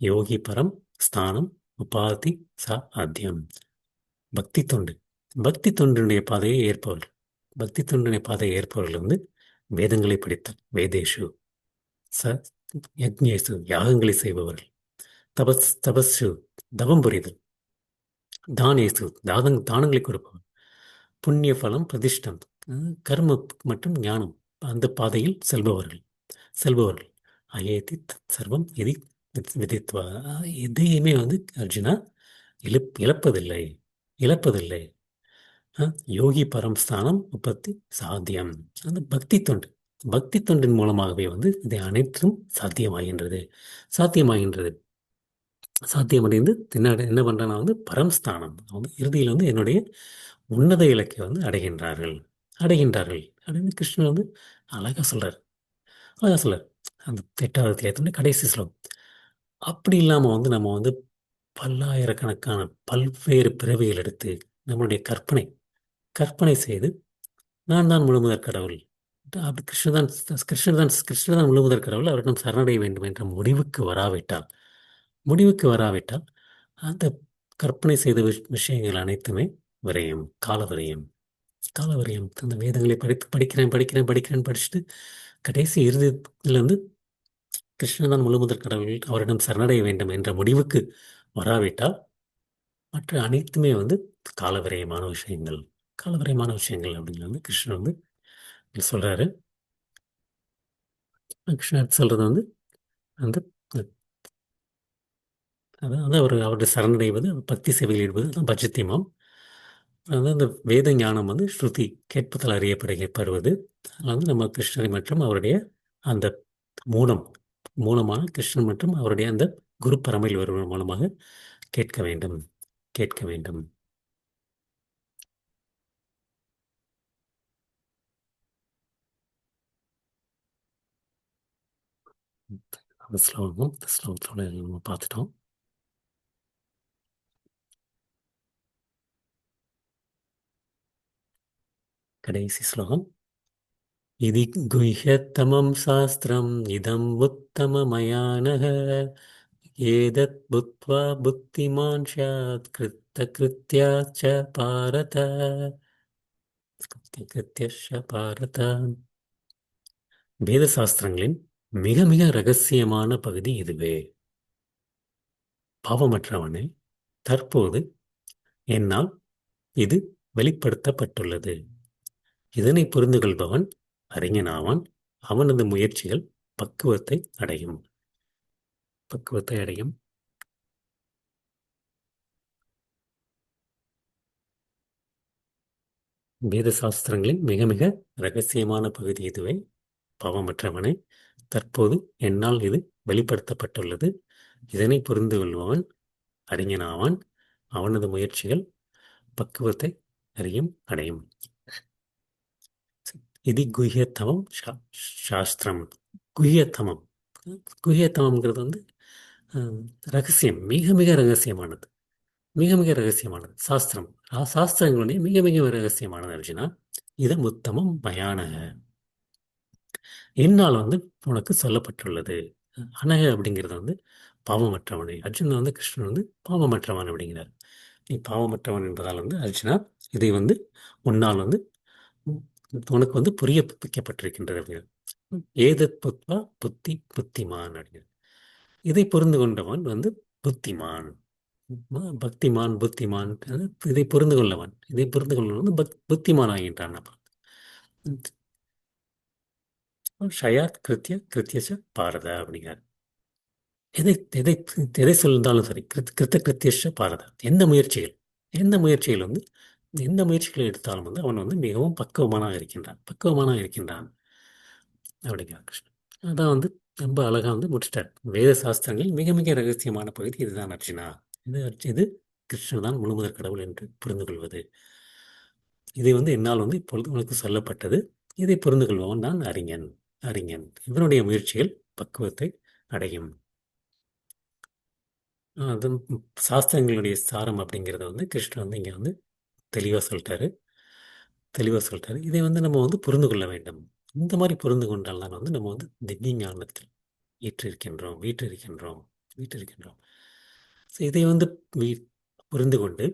யோகி பரம் ஸ்தானம் உபாதி ச ஆத்தியம். பக்தி தொண்டு. பக்தி தொண்டினுடைய பாதையை ஏற்பவர்கள். பக்தி தொண்டினுடைய பாதையை ஏற்பவர்கள் வந்து வேதங்களை படித்தல். வேதேஷு ச யக்ஞேஷு யாகங்களை செய்பவர்கள். தபஸ்ஸு தவம் புரிதல். தானேசு தானங்களை கொடுப்பவன். புண்ணிய பலம் பிரதிஷ்டம் கர்ம மற்றும் ஞானம் அந்த பாதையில் செல்பவர்கள். அயேதி தத் சர்வம் எதி விதித்வா. எதையுமே வந்து அர்ஜுனா இழப்பதில்லை. இழப்பதில்லை. யோகி பரம் ஸ்தானம் உற்பத்தி சாத்தியம். அந்த பக்தி தொண்டு. பக்தி தொண்டின் மூலமாகவே வந்து இதை அனைத்தும் சாத்தியமாகின்றது. சாத்தியமாகின்றது. சாத்தியமடைந்து என்ன பண்றேன்னா வந்து பரம்ஸ்தானம் வந்து இறுதியில் வந்து என்னுடைய உன்னத இலக்கை வந்து அடைகின்றார்கள். அடைகின்றார்கள் அப்படின்னு கிருஷ்ணன் வந்து அழகா சொல்றார். அழகா சொல்றார். அந்த 8வது அத்தியாயத்தினுடைய கடைசி ஸ்லோகம். அப்படி இல்லாம வந்து நம்ம வந்து பல்லாயிரக்கணக்கான பல்வேறு பிறவிகள் எடுத்து நம்மளுடைய கற்பனை கற்பனை செய்து நான் தான் முழுமுதற் கடவுள். அப்படி கிருஷ்ணர் தான் முழுமுதற் கடவுள். அவரிடம் சரணடைய வேண்டும் என்ற முடிவுக்கு வராவிட்டால் அந்த கற்பனை செய்த விஷயங்கள் அனைத்துமே விரயம், கால விரயம். கால விரயம். அந்த வேதங்களை படிக்கிறேன் படிச்சுட்டு கடைசி இறுதியில வந்து கிருஷ்ணன் தான் முழுமுதற் கடவுள், அவரிடம் சரணடைய வேண்டும் என்ற முடிவுக்கு வராவிட்டால் மற்ற அனைத்துமே வந்து காலவிரயமான விஷயங்கள். காலவிரயமான விஷயங்கள் அப்படிங்கிறது வந்து கிருஷ்ணன் வந்து இங்க சொல்றாரு. கிருஷ்ணர் சொல்றது வந்து அந்த அதாவது அவருடைய சரணடைவது, பக்தி சேவையில் ஈடுபது தான் பஜத்தியமம். அதாவது அந்த வேத ஞானம் வந்து ஸ்ருதி கேட்பதால் அறியப்படுவது. அது வந்து நம்ம கிருஷ்ணரை மற்றும் அவருடைய அந்த மூலம் மூலமான கிருஷ்ணன் மற்றும் அவருடைய அந்த குரு பரமையில் வருவதன் மூலமாக கேட்க வேண்டும். கேட்க வேண்டும். அந்த ஸ்லோகத்தோட நம்ம பார்த்துட்டோம். கடைசி ஸ்லோகம். इति गुह्यतमं शास्त्रम् इदम् उत्तममयानः एतत् बुद्ध्वा बुद्धिमान् स्यात् कृतकृत्या च भारत. कृत्यश्च भारत. வேத சாஸ்திரங்களின் மிக மிக ரகசியமான பகுதி இதுவே. பாவமற்றவனே, தற்போது என்னால் இது வெளிப்படுத்தப்பட்டுள்ளது. இதனை புரிந்து கொள்பவன் அறிஞனாவான். அவனது முயற்சிகள் பக்குவத்தை அடையும். பக்குவத்தை அடையும். வேத சாஸ்திரங்களின் மிக மிக ரகசியமான பகுதி இதுவே. பாவமற்றவனே, தற்போது என்னால் இது வெளிப்படுத்தப்பட்டுள்ளது. இதனை புரிந்து கொள்பவன் அறிஞனாவான். அவனது முயற்சிகள் பக்குவத்தை அடையும். இது குஹ்யத்தமம் சாஸ்திரம். குஹ்யத்தமம். குஹ்யத்தமம்ங்கிறது வந்து அஹ், ரகசியம். மிக மிக ரகசியமானது. மிக மிக ரகசியமானது சாஸ்திரம். சாஸ்திரங்களுடைய மிக மிக ரகசியமானது அர்ஜுனா. இதம் உத்தமம் மயானக. என்னால் வந்து உனக்கு சொல்லப்பட்டுள்ளது. அனக அப்படிங்கிறது வந்து பாவமற்றவனை. அர்ஜுனன் வந்து கிருஷ்ணன் வந்து பாவமற்றவன் அப்படிங்கிறார். நீ பாவமற்றவன் என்பதால் வந்து அர்ஜுனா, இதை வந்து உன்னால் வந்து உம், உனக்கு வந்து புரிய வைக்கப்பட்டிருக்கின்றது அப்படிங்கிறது. ஏதத் புத்வா புத்தி புத்திமான் அப்படிங்கிறது. இதை புரிந்து கொண்டவன் வந்து புத்திமான். பக்திமான் புத்திமான், அது இதை புரிந்து கொள்ளவன். இதை புரிந்து கொள்ளவன் வந்து புத்திமான் ஆகின்றான். அப்புறம் ஷயாத் கிருத்திய கிருத்தியச பாரத அப்படிங்கிறார். எதை எதை எதை சொல்லிருந்தாலும் சரி, கிருத்த கிருத்தியச பாரத. எந்த முயற்சிகள் வந்து எந்த முயற்சிகளை எடுத்தாலும் வந்து அவன் வந்து மிகவும் பக்குவமானாக இருக்கின்றான் அப்படிங்கிறார் கிருஷ்ணன். அதான் வந்து ரொம்ப அழகா வந்து முடிச்சிட்டார். வேத சாஸ்திரங்கள் மிக மிக ரகசியமான பகுதி இதுதான் அர்ஜுனா. இது கிருஷ்ணன் தான் முழுமுதற் கடவுள் என்று புரிந்து கொள்வது. இதை வந்து என்னால் வந்து இப்பொழுது உனக்கு சொல்லப்பட்டது. இதை புரிந்து கொள்பவன் தான் அறிஞன். அறிஞன் இவனுடைய முயற்சிகள் பக்குவத்தை அடையும். அது சாஸ்திரங்களுடைய சாரம் அப்படிங்கிறத வந்து கிருஷ்ணர் வந்து இங்கே வந்து தெளிவாக சொல்லிட்டாரு. இதை வந்து நம்ம வந்து புரிந்து கொள்ள வேண்டும். இந்த மாதிரி புரிந்து கொண்டால் தான் வந்து நம்ம வந்து திவ்ய ஞானத்தில் வீற்றிருக்கின்றோம் வீற்றிருக்கின்றோம். ஸோ இதை வந்து வீ- புரிந்து கொண்டு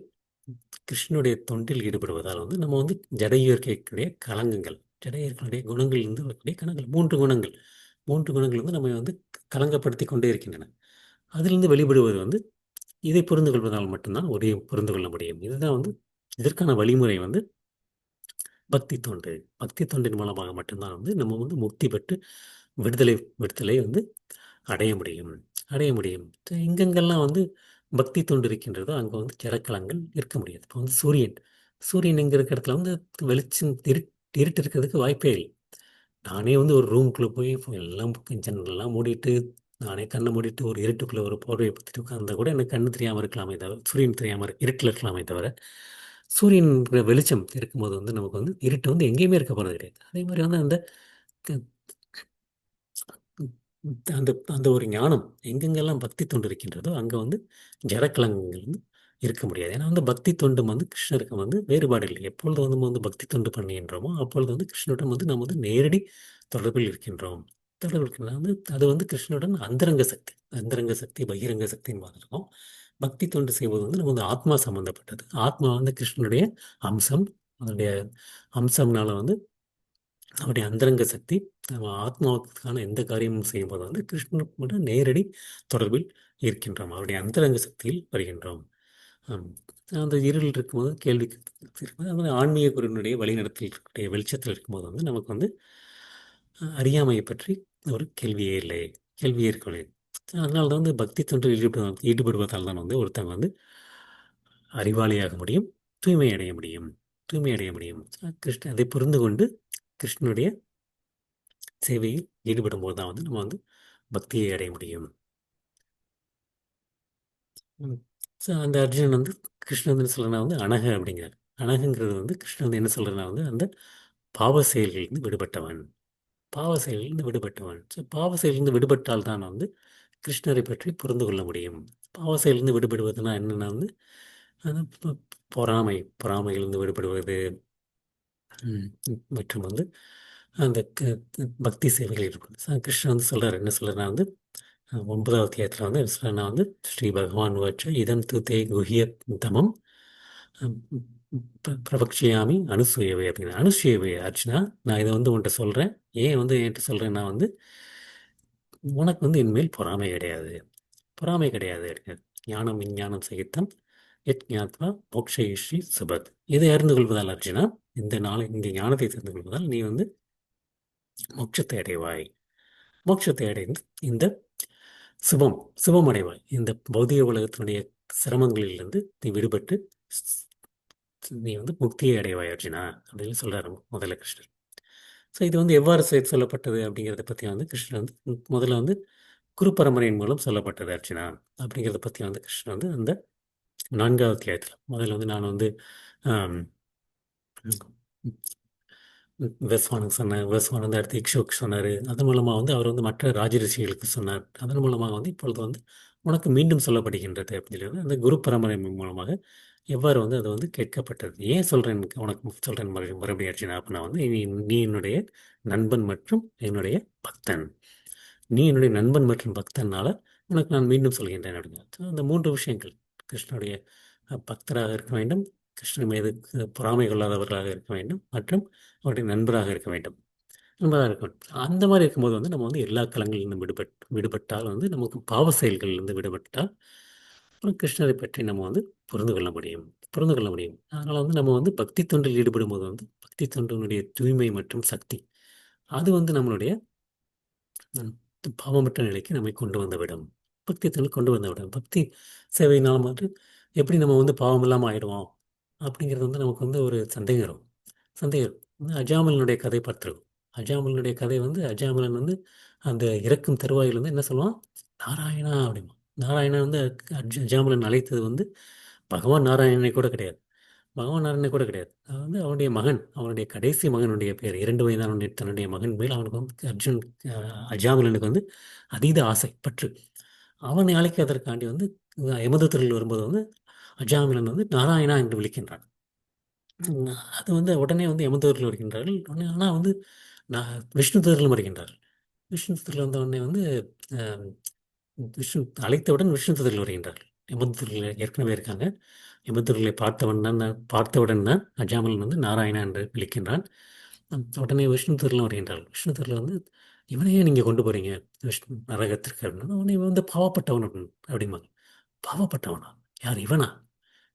கிருஷ்ணனுடைய தொண்டில் ஈடுபடுவதால் வந்து நம்ம வந்து ஜட இயற்கைக்குடைய கலங்கங்கள், ஜட இயற்கையுடைய குணங்கள் இருந்து வரக்கூடிய கணங்கள், மூன்று குணங்கள் வந்து நம்ம வந்து கலங்கப்படுத்தி கொண்டே இருக்கின்றன. அதிலிருந்து வெளிப்படுவது வந்து இதை புரிந்து கொள்வதால் மட்டும்தான் புரிந்து கொள்ள முடியும். இதுதான் வந்து இதற்கான வழிமுறை வந்து பக்தி தொண்டு. பக்தி தொண்டின் மூலமாக மட்டும்தான் வந்து நம்ம வந்து முக்தி பெற்று விடுதலை விடுதலை வந்து அடைய முடியும். அடைய முடியும். எங்கெங்கெல்லாம் வந்து பக்தி தொண்டு இருக்கின்றதோ அங்கே வந்து ஜடக்கலங்கள் இருக்க முடியாது. இப்போ வந்து சூரியன் எங்கே இருக்கிற இடத்துல வந்து வெளிச்சம் இருட்டு இருக்கிறதுக்கு வாய்ப்பே இல்லை. நானே வந்து ஒரு ரூம்குள்ளே போய் எல்லாம் ஜன்னல்லாம் மூடிட்டு, நானே கண்ணை மூடிட்டு ஒரு இருட்டுக்குள்ளே ஒரு போர்வையை பற்றிட்டு உட்கார்ந்தா கூட எனக்கு கண்ணு தெரியாமல் இருக்கலாமே தவிர, சூரியன் தெரியாமல் இருட்டில் இருக்கலாமே தவிர, சூரியன் வெளிச்சம் இருக்கும்போது வந்து நமக்கு வந்து இருட்டு வந்து எங்கேயுமே இருக்க போகிறது கிடையாது. அதே மாதிரி வந்து அந்த க- அந்த அந்த ஒரு ஞானம் எங்கெங்கெல்லாம் பக்தி தொண்டு இருக்கின்றதோ அங்கே வந்து ஜடக்கலங்கள் வந்து இருக்க முடியாது. ஏன்னா வந்து பக்தி தொண்டு வந்து கிருஷ்ணருக்கு வந்து வேறுபாடு இல்லை. எப்பொழுது வந்து நம்ம வந்து பக்தி தொண்டு பண்ணுகின்றோமோ அப்பொழுது வந்து கிருஷ்ணனுடன் வந்து நம்ம வந்து நேரடி தொடர்பில் இருக்கின்றோம். தொடர்பு இருக்கின்றோம் வந்து அது வந்து கிருஷ்ணனுடன் அந்தரங்க சக்தி பகிரங்க சக்தின்னு பார்த்துருக்கோம். பக்தி தொண்டு செய்வது வந்து நம்ம வந்து ஆத்மா சம்பந்தப்பட்டது. ஆத்மா வந்து கிருஷ்ணனுடைய அம்சம். அதனுடைய அம்சம்னால வந்து அவருடைய அந்தரங்க சக்தி. நம்ம ஆத்மாவுக்கான எந்த காரியமும் செய்யும்போது வந்து கிருஷ்ணனோட நேரடி தொடர்பில் இருக்கின்றோம். அவருடைய அந்தரங்க சக்தியில் வருகின்றோம். ஆம். அந்த இருள் இருக்கும்போது இருக்கும்போது அது ஆன்மீக குருவினுடைய வழிநடத்தலுடைய வெளிச்சத்தில் இருக்கும்போது வந்து நமக்கு வந்து அறியாமையை பற்றி ஒரு கேள்வியே இருக்கவில்லை. அதனால தான் வந்து பக்தி தொண்டில் ஈடுபடுவதால் தான் வந்து ஒருத்தங்க வந்து அறிவாளியாக முடியும், தூய்மை அடைய முடியும். தூய்மை அடைய முடியும். கிருஷ்ண அதை புரிந்து கொண்டு கிருஷ்ணனுடைய சேவையில் ஈடுபடும்போது தான் வந்து நம்ம வந்து பக்தியை அடைய முடியும். ஸோ அந்த அர்ஜுனன் வந்து கிருஷ்ணன் வந்து என்ன சொல்கிறனா வந்து அனக அப்படிங்கிறார். அனகுங்கிறது வந்து கிருஷ்ணன் வந்து என்ன சொல்கிறனா வந்து அந்த பாவ செயல்களிலிருந்து விடுபட்டவன். ஸோ பாவ செயலிலிருந்து விடுபட்டால் தான் வந்து கிருஷ்ணரை பற்றி புரிந்து கொள்ள முடியும். பாவ செயலிலிருந்து விடுபடுவதுனா என்னென்னா வந்து அது பொறாமையிலிருந்து விடுபடுவது. மற்றும் வந்து அந்த பக்தி சேவைகள் இருக்கும். கிருஷ்ணன் வந்து சொல்கிறார், என்ன சொல்கிறேன்னா வந்து 9வது அத்தியாயத்தில் வந்து என்ன சொல்கிறேன்னா வந்து ஸ்ரீ பகவான் வாச்ச இதம் து தே குஹ்ய தமம் பிரபக்ஷியாமி அனுசூயவை அப்படின்னு. அனுசூயவை அர்ச்சனா, நான் இதை வந்து உன்கிட்ட சொல்கிறேன். ஏன் வந்து என்கிட்ட சொல்கிறேன்னா வந்து உனக்கு வந்து என்மேல் பொறாமை கிடையாது அப்படிங்கிறது. ஞானம் விஞ்ஞானம் சகித்தம் எத் ஞாத்வா மோக்ஷயிஷ்யி சுபத். இதை அறிந்து கொள்வதால் அர்ஜுனா, இந்த ஞானத்தை தெரிந்து கொள்வதால் நீ வந்து மோட்சத்தை அடைவாய். மோட்சத்தை அடைந்து இந்த சுபம் சுபம் அடைவாய். இந்த பௌதிக உலகத்தினுடைய சிரமங்களிலிருந்து நீ விடுபட்டு நீ வந்து முக்தியை அடைவாய் அர்ஜுனா அப்படின்னு சொல்றாரு முதல்ல கிருஷ்ணர். ஸோ இது வந்து எவ்வாறு சொல்லப்பட்டது அப்படிங்கிறத பற்றி வந்து கிருஷ்ணர் வந்து முதல்ல வந்து குரு பரம்பரையின் மூலம் சொல்லப்பட்டது அர்ஜுனா அப்படிங்கிறத பற்றி வந்து கிருஷ்ணர் வந்து அந்த 4வது அத்தியாயத்தில் முதல்ல வந்து நான் வந்து ஆம், வெஸ்வானுக்கு சொன்னார். வெஸ்வான் வந்து அடுத்து இக்ஷோக்கு சொன்னார். அதன் மூலமாக வந்து அவர் வந்து மற்ற ராஜரிஷிகளுக்கு சொன்னார். அதன் மூலமாக வந்து இப்பொழுது வந்து உனக்கு மீண்டும் சொல்லப்படுகின்றது அப்படின்னு சொல்லி அந்த குரு பரம்பரை மூலமாக எவ்வாறு வந்து அது வந்து கேட்கப்பட்டது. ஏன் சொல்கிறேன் உனக்கு சொல்கிறேன் மறுபடியும் அர்ஜுனா அப்படின்னா வந்து நீ நீ என்னுடைய நண்பன் மற்றும் என்னுடைய பக்தன். நீ என்னுடைய நண்பன் மற்றும் பக்தனால உனக்கு நான் மீண்டும் சொல்கின்றேன் அப்படிங்க. அந்த மூன்று விஷயங்கள் கிருஷ்ணனுடைய பக்தராக இருக்க வேண்டும், கிருஷ்ணன் மீது பொறாமை கொள்ளாதவர்களாக இருக்க வேண்டும் மற்றும் அவருடைய நண்பராக இருக்க வேண்டும். நண்பராக இருக்க வேண்டும். அந்த மாதிரி இருக்கும்போது வந்து நம்ம வந்து எல்லா களங்களிலிருந்து விடுபட்டால் வந்து நமக்கு பாவ செயல்களிலிருந்து விடுபட்டால் அப்புறம் கிருஷ்ணரை பற்றி நம்ம வந்து புரிந்து கொள்ள முடியும். புரிந்து கொள்ள முடியும். அதனால் வந்து நம்ம வந்து பக்தி தொண்டில் ஈடுபடும் போது வந்து பக்தி தொண்டினுடைய தூய்மை மற்றும் சக்தி அது வந்து நம்மளுடைய ம், பாவமற்ற நிலைக்கு நம்மை கொண்டு வந்துவிடும். பக்தி தொண்டில் கொண்டு வந்துவிடும். பக்தி சேவையினால் மட்டும் எப்படி நம்ம வந்து பாவம் இல்லாமல் ஆயிடுவோம் அப்படிங்கிறது வந்து நமக்கு வந்து ஒரு சந்தேகம் வரும். சந்தேகம் இருக்கும். அஜாமலனுடைய கதை பார்த்துருக்கோம். அஜாமலனுடைய கதை வந்து அஜாமலன் வந்து அந்த இறக்கும் தருவாயில் வந்து என்ன சொல்லுவான், நாராயணா அப்படிமா. நாராயணா வந்து அஜாமலன் அழைத்தது வந்து பகவான் நாராயணனை கூட கிடையாது. பகவான் நாராயணனை கூட கிடையாது. அது வந்து அவனுடைய மகன், அவனுடைய கடைசி மகனுடைய பேர் 2 வயதான தன்னுடைய மகன் மேல் அவனுக்கு வந்து அஜாமலனுக்கு வந்து அதீத ஆசை பற்று. அவனை அழைக்கிறதற்காண்டி வந்து யமதூதர்கள் வரும்போது வந்து அஜாமிலன் வந்து நாராயணா என்று விളിக்கின்றான். அது வந்து உடனே வந்து யமதூதர்கள் வருகின்றார்கள். உடனே ஆனால் வந்து நான் விஷ்ணு தூதர்களும் வருகின்றார்கள். விஷ்ணு தூதர்கள் வந்த உடனே வந்து அஹ், விஷ்ணு அழைத்தவுடன் விஷ்ணு தூதர்கள் வருகின்றார்கள். யமதூதர்கள் ஏற்கனவே இருக்காங்க. யமதூதர்களை பார்த்தவுடன் தான் அஜாமலன் வந்து நாராயணா என்று விളിக்கின்றான். உடனே விஷ்ணு தூதர்களும் வருகின்றார்கள். விஷ்ணு தூதர்கள் வந்து இவனையே நீங்கள் கொண்டு போறீங்க விஷ்ணு நரகத்திற்கு அப்படின்னா அவனை வந்து பாவப்பட்டவன் அப்படிம்பாங்க. பாவப்பட்டவனா? யார் இவனா?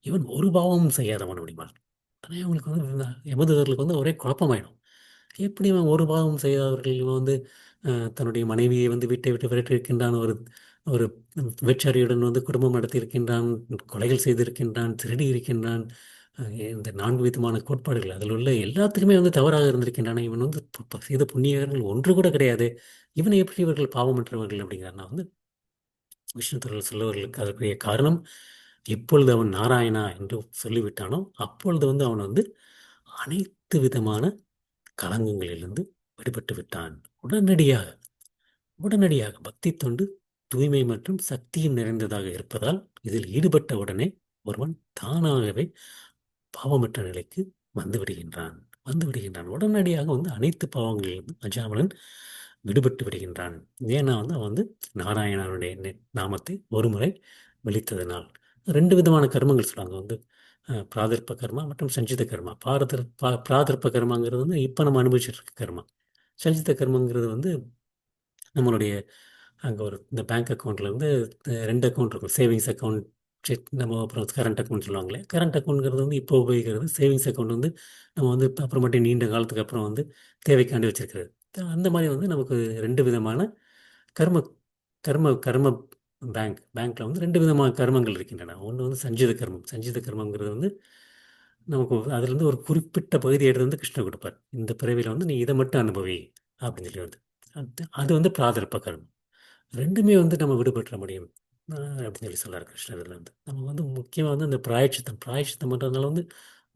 இவன் ஒரு பாவமும் செய்யாதவன் அப்படிம்பாங்க. உடனே அவங்களுக்கு வந்து யமதூதர்களுக்கு வந்து ஒரே குழப்பமாயிடும். எப்படி இவன் ஒரு பாவம் செய்யாதவர்கள் இவன் வந்து தன்னுடைய மனைவியை வந்து வீட்டை விட்டு விரட்டியிருக்கின்றான், ஒரு ஒரு விபச்சாரியுடன் வந்து குடும்பம் நடத்தியிருக்கின்றான், கொலைகள் செய்திருக்கின்றான், திருடி இருக்கின்றான். இந்த 4 விதமான கோட்பாடுகள் அதில் உள்ள எல்லாத்துக்குமே வந்து தவறாக இருந்திருக்கின்றன. இவன் வந்து செய்த புண்ணியர்கள் ஒன்று கூட கிடையாது. இவனை எப்படி இவர்கள் பாவமற்றவர்கள் அப்படிங்கிறார். நான் வந்து விஷ்ணு தூதர்கள் சொல்லுவர்களுக்கு அதற்குரிய காரணம் எப்பொழுது அவன் நாராயணா என்று சொல்லிவிட்டானோ அப்பொழுது வந்து அவன் வந்து அனைத்து விதமான களங்கங்களிலிருந்து விடுபட்டு விட்டான். உடனடியாக உடனடியாக பக்தி தொண்டு தூய்மை மற்றும் சக்தியும் நிறைந்ததாக இருப்பதால் இதில் ஈடுபட்ட உடனே ஒருவன் தானாகவே பாவமற்ற நிலைக்கு வந்து விடுகின்றான். வந்து விடுகின்றான். உடனடியாக வந்து அனைத்து பாவங்களிலிருந்து அஜாமலன் விடுபட்டு விடுகின்றான். ஏன்னா வந்து அவன் வந்து நாராயணனுடைய நாமத்தை ஒருமுறை விழித்ததனால். 2 விதமான கர்மங்கள் சொல்லுவாங்க வந்து பிராதர்ப்ப கர்மா மற்றும் சஞ்சித கர்மா. பிராதர்ப்ப கர்மாங்கிறது வந்து இப்போ நம்ம அனுபவிச்சுட்டு இருக்க கர்மா. சஞ்சித கர்மங்கிறது வந்து நம்மளுடைய அங்கே ஒரு இந்த பேங்க் அக்கௌண்ட்டில் வந்து 2 அக்கௌண்ட் இருக்கும். சேவிங்ஸ் அக்கௌண்ட், செக் நம்ம அப்புறம் கரண்ட் அக்கௌண்ட் சொல்லுவாங்களே. கரண்ட் அக்கௌண்ட்ங்கிறது வந்து இப்போ உபயோகிக்கிறது. சேவிங்ஸ் அக்கௌண்ட் வந்து நம்ம வந்து அப்புறமேட்டு நீண்ட காலத்துக்கு அப்புறம் வந்து தேவைக்காண்டி வச்சிருக்கிறது. அந்த மாதிரி வந்து நமக்கு 2 விதமான கர்ம கர்ம கர்ம பேங்க்கில் வந்து 2 விதமான கர்மங்கள் இருக்கின்றன. ஒன்று வந்து சஞ்சித கர்மம். சஞ்சித கர்மங்கிறது வந்து நமக்கு அதுலேருந்து ஒரு குறிப்பிட்ட பகுதி எடுத்து வந்து கிருஷ்ணர் கொடுப்பார். இந்த பிறவியில் வந்து நீ இதை மட்டும் அனுபவி அப்படின்னு சொல்லி வந்து அது வந்து பிராதர்ப்ப கர்மம். 2மே வந்து நம்ம விடுபட்டுற முடியும் அப்படின்னு சொல்லி சொல்றார் கிருஷ்ணர். இதில் வந்து நம்ம வந்து முக்கியமாக வந்து இந்த பிராயச்சித்தம் பண்ணுறதுனால வந்து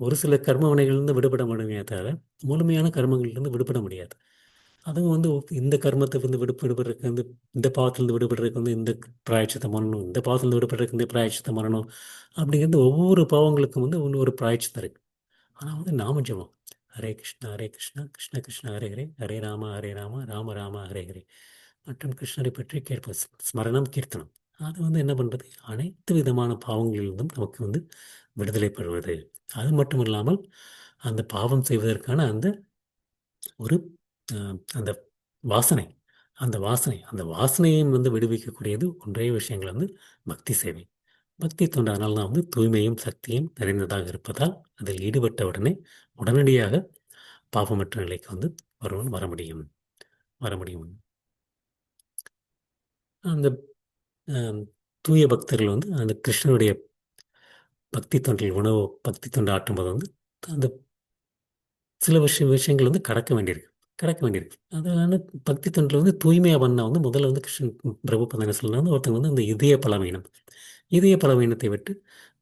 ஒரு சில கர்ம வினைகள்லேருந்து விடுபட முடியுமே தவிர முழுமையான கர்மங்கள்லேருந்து விடுபட முடியாது. அதுவும் வந்து இந்த கர்மத்தை வந்து விடுபடுறதுக்கு வந்து இந்த பாவத்திலேருந்து விடுபடுறதுக்கு வந்து இந்த பிராயச்சித்தம் பண்ணணும், இந்த பாவத்திலேருந்து விடுபடுறதுக்கு இந்த பிராயச்சித்தம் பண்ணணும் அப்படிங்கிறது ஒவ்வொரு பாவங்களுக்கும் வந்து ஒன்று ஒரு பிராயச்சித்தம் இருக்கு. ஆனால் வந்து நாம ஜெபம் ஹரே கிருஷ்ணா கிருஷ்ண கிருஷ்ண ஹரே ஹரே ஹரே ராம ராம ராம ஹரே ஹரே மற்றும் கிருஷ்ணரை பற்றி கேட்பது ஸ்மரணம் கீர்த்தனம். அது வந்து என்ன பண்ணுறது, அனைத்து விதமான பாவங்களிலிருந்தும் நமக்கு வந்து விடுதலை பெறுவது. அது மட்டும் இல்லாமல் அந்த பாவம் செய்வதற்கான அந்த ஒரு அந்த வாசனை அந்த வாசனையும் வந்து விடுவிக்கக்கூடியது ஒன்றே விஷயங்கள் வந்து பக்தி சேவை. பக்தி தொண்டு. அதனால தான் வந்து தூய்மையும் சக்தியும் நிறைந்ததாக இருப்பதால் அதில் ஈடுபட்ட உடனே உடனடியாக பாவமற்ற நிலைக்கு வந்து ஒருவன் வர முடியும். அந்த அஹ், தூய பக்தர்கள் வந்து அந்த கிருஷ்ணனுடைய பக்தி தொண்டு ஆற்றும்போது வந்து அந்த சில விஷயங்கள் வந்து கடக்க வேண்டியிருக்கு. அதனால பக்தி தொண்டில் வந்து தூய்மையாக பண்ணால் வந்து முதல்ல வந்து கிருஷ்ணன் பிரபுபதம் என்ன சொல்லலாம், ஒருத்தங்க வந்து அந்த இதய பலவீனத்தை விட்டு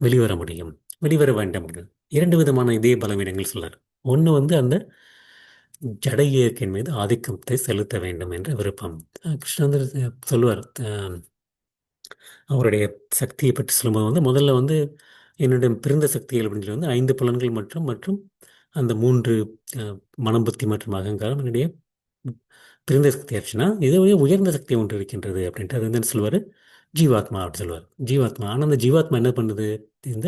வெளிவர முடியும், வெளிவர வேண்டாம். 2 விதமான இதய பலவீனங்கள் சொல்றார். ஒன்று வந்து அந்த ஜட இயற்கையின் மீது ஆதிக்கத்தை செலுத்த வேண்டும் என்ற விருப்பம். கிருஷ்ணன் வந்து சொல்லுவார் அவருடைய சக்தியை பற்றி சொல்லும்போது வந்து முதல்ல வந்து என்னுடைய பிறந்த சக்திகள் அப்படின்னு சொல்லி வந்து 5 புலன்கள் மற்றும் மற்றும் அந்த 3 அஹ், மனம், புத்தி மற்றும் அகங்காரம் என்னுடைய பிறந்த சக்தி ஆச்சுன்னா இதுவே உயர்ந்த சக்தி ஒன்று இருக்கின்றது அப்படின்ட்டு அது வந்து என்ன சொல்வார், ஜீவாத்மா அப்படின்னு சொல்லுவார். ஜீவாத்மா. ஆனால் அந்த ஜீவாத்மா என்ன பண்ணுது, இந்த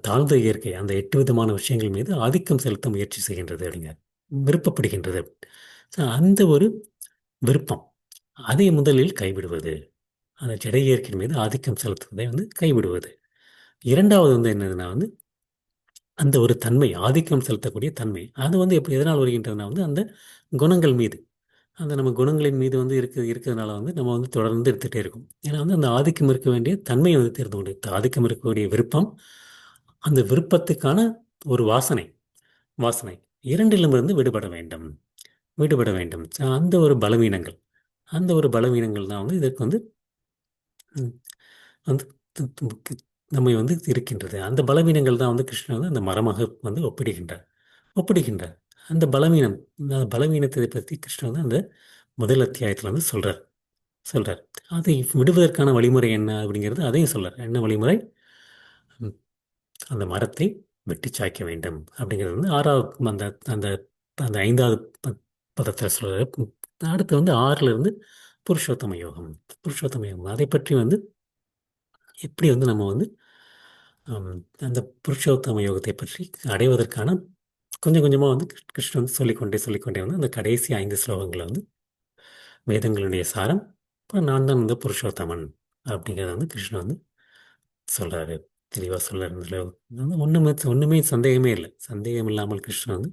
தாழ்ந்த இயற்கை அந்த 8 விதமான விஷயங்கள் மீது ஆதிக்கம் செலுத்த முயற்சி செய்கின்றது அப்படிங்க, விருப்பப்படுகின்றது. So, அந்த ஒரு விருப்பம் அதை முதலில் கைவிடுவது, அந்த ஜட இயற்கையின் மீது ஆதிக்கம் செலுத்துவதை வந்து கைவிடுவது. இரண்டாவது வந்து என்னதுன்னா வந்து அந்த ஒரு தன்மை, ஆதிக்கம் செலுத்தக்கூடிய தன்மை, அது வந்து எப்படி எதனால் வருகின்றதுனா வந்து அந்த குணங்கள் மீது, அந்த நம்ம குணங்களின் மீது வந்து இருக்கிறதுனால வந்து நம்ம வந்து தொடர்ந்து எடுத்துகிட்டே இருக்கும். ஏன்னா வந்து அந்த ஆதிக்கம் இருக்க வேண்டிய தன்மையை வந்து தெரிந்து கொண்டு, ஆதிக்கம் இருக்கக்கூடிய விருப்பம், அந்த விருப்பத்துக்கான ஒரு வாசனை, வாசனை இரண்டிலுமிருந்து விடுபட வேண்டும், விடுபட வேண்டும். அந்த ஒரு பலவீனங்கள், அந்த ஒரு பலவீனங்கள் தான் வந்து இதற்கு வந்து ம், வந்து து- து- து- நம்மை வந்து இருக்கின்றது. அந்த பலவீனங்கள் தான் வந்து கிருஷ்ணன் வந்து அந்த மரமாக வந்து ஒப்பிடுகின்றார், ஒப்பிடுகின்றார். அந்த பலவீனம், அந்த பலவீனத்தை பற்றி கிருஷ்ணன் வந்து அந்த முதல் அத்தியாயத்தில் வந்து சொல்றார். அதை விடுவதற்கான வழிமுறை என்ன அப்படிங்கிறது அதையும் சொல்றார். என்ன வழிமுறை? ம், அந்த மரத்தை வெட்டி சாய்க்க வேண்டும் அப்படிங்கிறது வந்து ஆறாவது அந்த அந்த அந்த 5வது பதத்தில் சொல்றாரு. அடுத்து வந்து 6ல இருந்து புருஷோத்தம யோகம், புருஷோத்தம யோகம் அதை பற்றி வந்து எப்படி வந்து நம்ம வந்து ஹம், அந்த புருஷோத்தம யோகத்தை பற்றி அடைவதற்கான கொஞ்சம் கொஞ்சமாக வந்து கிருஷ்ணன் வந்து சொல்லிக்கொண்டே வந்து அந்த கடைசி 5 ஸ்லோகங்களை வந்து வேதங்களுடைய சாரம். அப்புறம் நான் தான் வந்து புருஷோத்தமன் அப்படிங்கிறத வந்து கிருஷ்ணன் வந்து சொல்றாரு, தெளிவாக சொல்றாரு. இதில் வந்து ஒன்றுமே சந்தேகமே இல்லை. சந்தேகம் இல்லாமல் கிருஷ்ணன் வந்து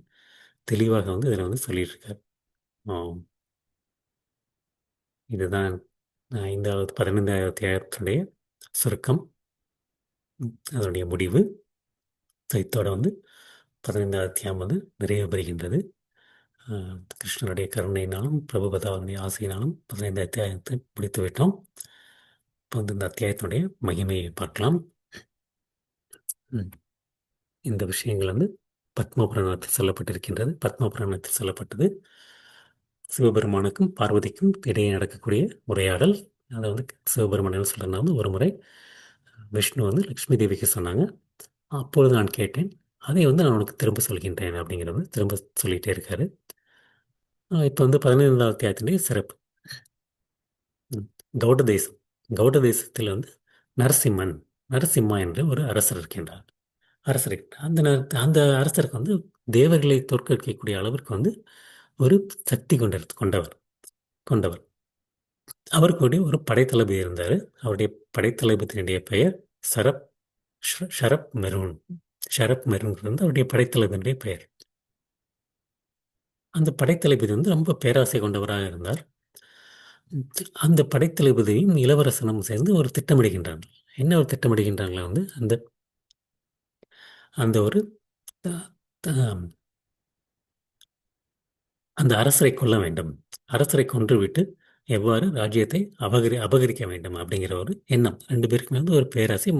தெளிவாக வந்து இதில் வந்து சொல்லிட்டு இருக்கார். ஆம், இதுதான் 15வது அத்தியாயத்துடைய சுருக்கம், அதனுடைய முடிவு. இத்தோட வந்து 15வது அத்தியாயம் வந்து நிறைவு பெறுகின்றது. கிருஷ்ணனுடைய கருணையினாலும் பிரபுபதாவுடைய ஆசையினாலும் 15 அத்தியாயத்தை முடித்து விட்டோம். இப்போ வந்து இந்த அத்தியாயத்தினுடைய மகிமையை பார்க்கலாம். ம். இந்த விஷயங்கள் வந்து பத்ம புராணத்தில் சொல்லப்பட்டிருக்கின்றது. பத்ம புராணத்தில் சொல்லப்பட்டது சிவபெருமானுக்கும் பார்வதிக்கும் இடையே நடக்கக்கூடிய உரையாடல். அதை வந்து சிவபெருமான் என்ன சொல்றதுனா வந்து ஒரு முறை விஷ்ணு வந்து லக்ஷ்மி தேவிக்கு சொன்னாங்க. அப்பொழுது நான் கேட்டேன், அதை வந்து நான் உனக்கு திரும்ப சொல்கின்றேன் அப்படிங்கிறத வந்து திரும்ப சொல்லிகிட்டே இருக்காரு. இப்போ வந்து 15வது அத்தியாயத்தினுடைய சிறப்பு. ம். கௌட தேசம், கௌட தேசத்தில் வந்து நரசிம்மன், நரசிம்மா என்ற ஒரு அரசர் இருக்கின்றார். அரசர் இருக்கின்றார். அந்த அரசருக்கு வந்து தேவர்களை தோற்கடிக்கக்கூடிய அளவிற்கு வந்து ஒரு சக்தி கொண்டவர் கொண்டவர். அவருக்கு ஒரு படைத்தளபதி இருந்தார். அவருடைய படைத்தளபதியினுடைய பெயர் சரப் ஷரப் மெரூன். ஷரப் மெரூன் வந்து அவருடைய படைத்தளபதியினுடைய பெயர். அந்த படைத்தளபதி வந்து ரொம்ப பேராசை கொண்டவராக இருந்தார். அந்த படைத்தளபதியும் இளவரசனும் சேர்ந்து ஒரு திட்டமிடுகின்றார்கள். என்ன ஒரு திட்டமிடுகின்றாங்களா வந்து அந்த அந்த ஒரு த- த- அந்த அரசரை கொல்ல வேண்டும், அரசரை கொன்றுவிட்டு எவ்வாறு ராஜ்யத்தை அபகரிக்க வேண்டும் அப்படிங்கிற ஒரு எண்ணம் ரெண்டு பேருக்குமே வந்து ஒரு பேராசை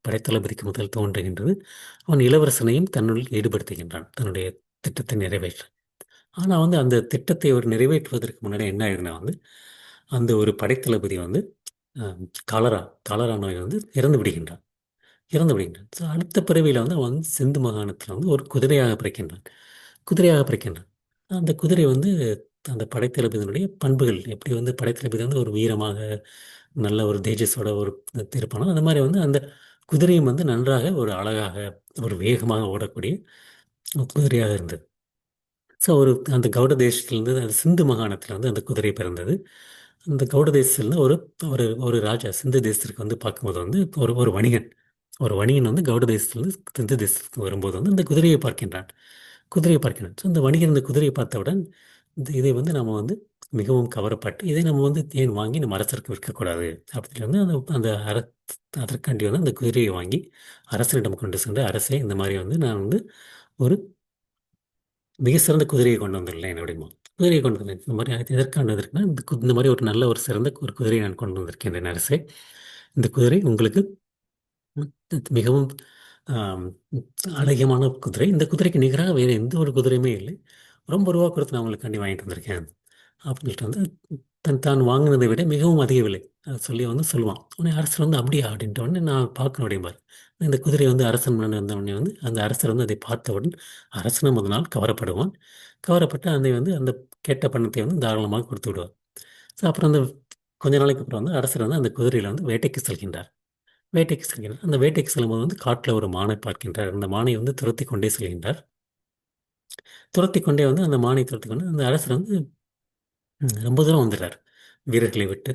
படைத்தளபதிக்கு முதல் தோன்றுகின்றது. அவன் இளவரசனையும் தன்னுள் ஈடுபடுத்துகின்றான் தன்னுடைய திட்டத்தை நிறைவேற்ற. ஆனால் வந்து அந்த திட்டத்தை ஒரு நிறைவேற்றுவதற்கு முன்னாடி என்ன ஆயிடுனா வந்து அந்த ஒரு படைத்தளபதி வந்து அஹ், காலரா காலரா நோய் வந்து இறந்து விடுகின்றான். ஸோ அடுத்த பிறவியில் வந்து அவன் வந்து சிந்து மாகாணத்தில் வந்து ஒரு குதிரையாக பிறக்கின்றான். அந்த குதிரை வந்து அந்த படைத்தளபதியினுடைய பண்புகள் எப்படி வந்து படைத்தளபதி வந்து ஒரு வீரமாக நல்ல ஒரு தேஜஸோட ஒரு இருப்பானோ அந்த மாதிரி வந்து அந்த குதிரையும் வந்து நன்றாக ஒரு அழகாக ஒரு வேகமாக ஓடக்கூடிய ஒரு குதிரையாக இருந்தது. ஸோ அந்த கௌட தேசத்திலிருந்து அந்த சிந்து மாகாணத்தில் வந்து அந்த குதிரை பிறந்தது. அந்த கௌட தேசத்தில் ஒரு ஒரு ஒரு ராஜா சிந்து தேசத்திற்கு வந்து பார்க்கும்போது வந்து ஒரு ஒரு வணிகன் வந்து கௌட தேசத்திலிருந்து சிந்து தேசத்துக்கு வரும்போது வந்து அந்த குதிரையை பார்க்கின்றான். ஸோ அந்த வணிகன் இந்த குதிரையை பார்த்தவுடன் இதை வந்து நம்ம வந்து மிகவும் கவரப்பட்டு இதை நம்ம வந்து ஏன் வாங்கி நம்ம அரசருக்கு விற்கக்கூடாது அப்படின்னு வந்து அந்த அதற்காண்டி வந்து அந்த குதிரையை வாங்கி அரசனிடம் கொண்டு சென்று, அரசே இந்த மாதிரி வந்து நான் வந்து ஒரு மிக சிறந்த குதிரையை கொண்டு வந்துள்ளேன் அப்படிமா. குதிரையை கொண்டு வந்தேன் இந்த மாதிரி எதற்கானதற்குனா இந்த மாதிரி ஒரு நல்ல ஒரு சிறந்த ஒரு குதிரையை நான் கொண்டு வந்திருக்கின்றேன் அரசே. இந்த குதிரை உங்களுக்கு மிகவும் ஆம், அழகியமான குதிரை. இந்த குதிரைக்கு நிகராக வேறு எந்த ஒரு குதிரையுமே இல்லை. ரொம்ப ரூபா கொடுத்து நான் உங்களுக்காண்டி வாங்கிட்டு வந்திருக்கேன் அப்படின்னு சொல்லிட்டு வந்து தான் வாங்கினதை விட மிகவும் அதிக விலை அதை சொல்லி வந்து சொல்லுவான். உடனே அரசர் வந்து அப்படியா அப்படின்ட்ட உடனே நான் பார்க்கணும் அப்படிம்பார். இந்த குதிரை வந்து அரசன் முன்னாடி வந்த உடனே வந்து அந்த அரசர் வந்து அதை பார்த்தவுடன் அரசனும் முதல் நாள் கவரப்படுவான். கவரப்பட்டு அதை வந்து அந்த கேட்ட பணத்தை வந்து தாராளமாக கொடுத்து விடுவார். ஸோ அப்புறம் அந்த கொஞ்ச நாளைக்கு அப்புறம் வந்து அரசர் வந்து அந்த குதிரையில் வந்து வேட்டைக்கு செல்கின்றார். வேட்டைக்கு செல்கின்றார். அந்த வேட்டைக்கு செல்லும்போது வந்து காட்டில் ஒரு மானை பார்க்கின்றார். அந்த மானை வந்து துரத்தி கொண்டே செல்கின்றார். துரத்தி கொண்டே வந்து அந்த மானை துரத்தி கொண்டு அந்த அரசர் வந்து ரொம்ப தூரம் வந்துடுறார். வீரர்களை விட்டு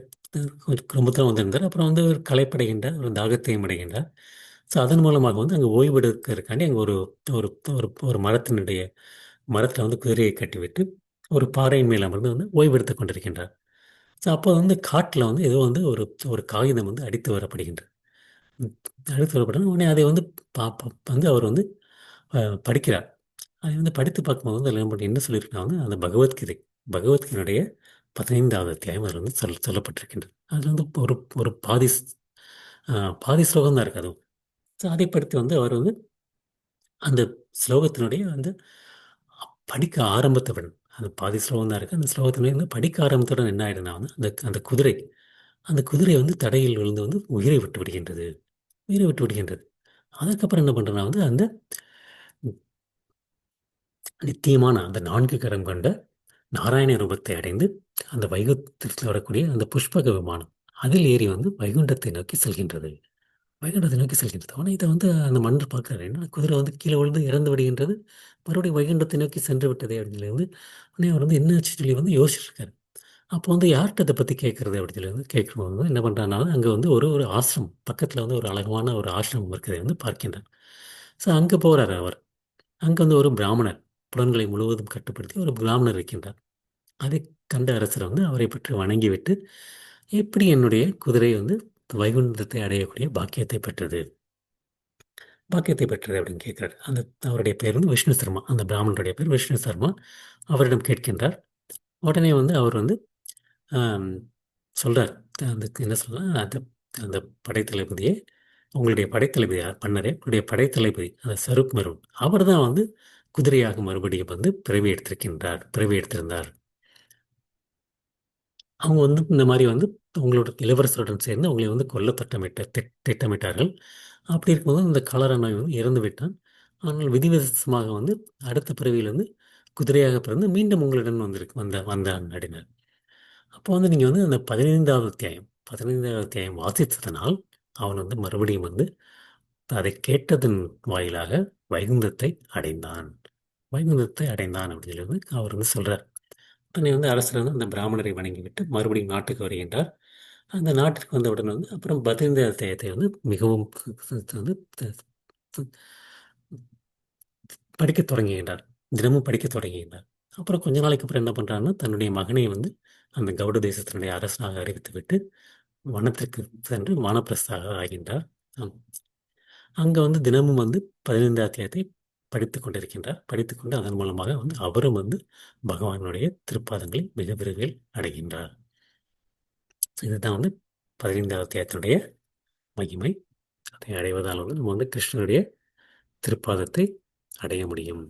ரொம்ப தூரம் வந்திருந்தார். அப்புறம் வந்து ஒரு களைப்படைகின்றார், ஒரு தாகத்தையும் அடைகின்றார். ஸோ அதன் மூலமாக வந்து அங்கே ஓய்வெடுக்கிறதுக்காண்டி அங்கே ஒரு ஒரு ஒரு ஒரு மரத்தில் வந்து குதிரையை கட்டிவிட்டு ஒரு பாறையின் மேல் அமர்ந்து வந்து ஓய்வெடுத்துக் கொண்டிருக்கின்றார். ஸோ அப்போ வந்து காட்டில் வந்து ஏதோ வந்து ஒரு ஒரு காகிதம் வந்து அடித்து வரப்படுகின்றது. ம், அடித்து வரப்படும் உடனே அதை வந்து வந்து அவர் வந்து படிக்கிறார். அதை வந்து படித்து பார்க்கும்போது வந்து அதில் என்ன சொல்லியிருக்காங்க, அந்த பகவத்கீதை பகவத்கீதையுடைய 15வது அத்தியாயம் அதில் வந்து சொல்லப்பட்டிருக்கின்றது. அதில் வந்து ஒரு ஒரு பாதி ஸ்லோகம் தான் இருக்கு அதுவும். ஸோ அதை படித்து வந்து அவர் வந்து அந்த ஸ்லோகத்தினுடைய வந்து படிக்க ஆரம்பத்தவுடன் அந்த பாதி ஸ்லோகம் தான் இருக்குது. அந்த ஸ்லோகத்தினுடைய வந்து படிக்க ஆரம்பத்துடன் என்ன ஆயிடுனா வந்து அந்த குதிரை வந்து தடையில் விழுந்து வந்து உயிரை விட்டு விடுகின்றது. உயிரை விட்டு விடுகின்றது. அதுக்கப்புறம் என்ன பண்ணுறேன்னா வந்து அந்த நித்தியமான அந்த 4 கரம் கொண்ட நாராயண ரூபத்தை அடைந்து அந்த வைகுந்தத்தில் வரக்கூடிய அந்த புஷ்பக விமானம் அதில் ஏறி வந்து வைகுண்டத்தை நோக்கி செல்கின்றது. வைகுண்டத்தை நோக்கி செல்கின்றது. ஆனால் இதை வந்து அந்த மன்னர் பார்க்குறாரு. என்ன குதிரை வந்து கீழே விழுந்து இறந்து விடுகின்றது. மறுபடியும் வைகுண்டத்தை நோக்கி சென்று விட்டதே அப்படின்னு சொல்லி வந்து உடனே அவர் வந்து என்னாச்சு சொல்லி வந்து யோசிச்சிருக்காரு. அப்போ வந்து யார்கிட்ட இதை பற்றி கேட்குறது அப்படின்னு சொல்லி வந்து கேட்கும்போது வந்து என்ன பண்ணுறாங்கன்னா அங்கே வந்து ஒரு ஒரு ஆசிரமம் பக்கத்தில் வந்து ஒரு அழகான ஒரு ஆசிரமம் இருக்கிறதை வந்து பார்க்கின்றார். ஸோ அங்கே போகிறார் அவர். அங்கே வந்து ஒரு பிராமணர் புலன்களை முழுவதும் கட்டுப்படுத்தி ஒரு பிராமணர் இருக்கின்றார். அதை கண்ட அரசர் வந்து அவரை பற்றி வணங்கிவிட்டு, எப்படி என்னுடைய குதிரை வந்து வைகுண்டத்தை அடையக்கூடிய பாக்கியத்தை பெற்றது? பாக்கியத்தை பெற்றது அப்படின்னு கேட்கிறார். அவருடைய பேர் வந்து விஷ்ணு சர்மா. அந்த பிராமணருடைய பேர் விஷ்ணு சர்மா. அவரிடம் கேட்கின்றார். உடனே வந்து அவர் வந்து ஆம், சொல்றார். என்ன சொல்லலாம், அந்த படைத்தளபதியே, உங்களுடைய படைத்தளபதி யார்? பன்னரே, உங்களுடைய படைத்தளபதி அந்த சருக் மருன் அவர் தான் வந்து குதிரையாக மறுபடியும் வந்து பிறவி எடுத்திருந்தார். அவங்க வந்து இந்த மாரி வந்து உங்களோட இளவரசருடன் சேர்ந்து உங்களை வந்து கொல்ல திட்டமிட்டார்கள். அப்படி இருக்கும்போது இந்த காலரானாய் வந்து இறந்து விட்டான். ஆனால் விதிவிசேஷமாக வந்து அடுத்த பிறவியில் வந்து குதிரையாக பிறந்து மீண்டும் உங்களிடம் வந்தான் அப்படின்னார். அப்போ வந்து நீங்க வந்து அந்த 15வது அத்தியாயம் வாசித்ததனால் அவன் வந்து மறுபடியும் வந்து அதை கேட்டதன் வாயிலாக வைகுந்தத்தை அடைந்தான். வைகுந்தத்தை அடைந்தான் அப்படின்னு சொல்லி வந்து அவர் வந்து சொல்றார். உடனே வந்து அரசர் வந்து அந்த பிராமணரை வணங்கிவிட்டு மறுபடியும் நாட்டுக்கு வருகின்றார். அந்த நாட்டிற்கு வந்தவுடன் வந்து அப்புறம் பதினைந்து அத்தியாயத்தை வந்து மிகவும் வந்து படிக்கத் தொடங்குகின்றார். தினமும் படிக்கத் தொடங்குகின்றார். அப்புறம் கொஞ்ச நாளைக்கு அப்புறம் என்ன பண்றாருன்னா, தன்னுடைய மகனை வந்து அந்த கவுட தேசத்தினுடைய அரசனாக அறிவித்துவிட்டு வனத்திற்கு சென்று வானப்பிரஸ்தராக ஆகின்றார். ஆம். அங்க வந்து தினமும் வந்து 15 அத்தியாயத்தை படித்துக் கொண்டிருக்கின்றார். படித்துக்கொண்டு அதன் மூலமாக வந்து அவரும் வந்து பகவானுடைய திருப்பாதங்களை மிக விரைவில் அடைகின்றார். இதுதான் வந்து 15வது அத்தியாயத்தினுடைய மகிமை. அதை அடைவதால் வந்து நம்ம வந்து கிருஷ்ணனுடைய திருப்பாதத்தை அடைய முடியும்.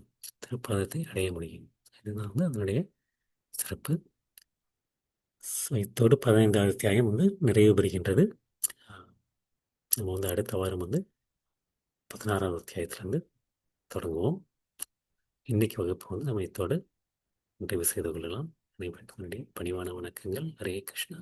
திருப்பாதத்தை அடைய முடியும். இதுதான் வந்து அதனுடைய சிறப்பு. இத்தோடு 15வது அத்தியாயம் வந்து நிறைவு பெறுகின்றது. நம்ம வந்து அடுத்த வாரம் வந்து 16வது அத்தியாயத்திலிருந்து தொடங்குவோம். இன்னைக்கு வகுப்பு வந்து நம்ம இத்தோடு நிறைவு செய்து கொள்ளலாம். அனைவருக்கும் என்னுடைய பணிவான வணக்கங்கள். ஹரே கிருஷ்ணா.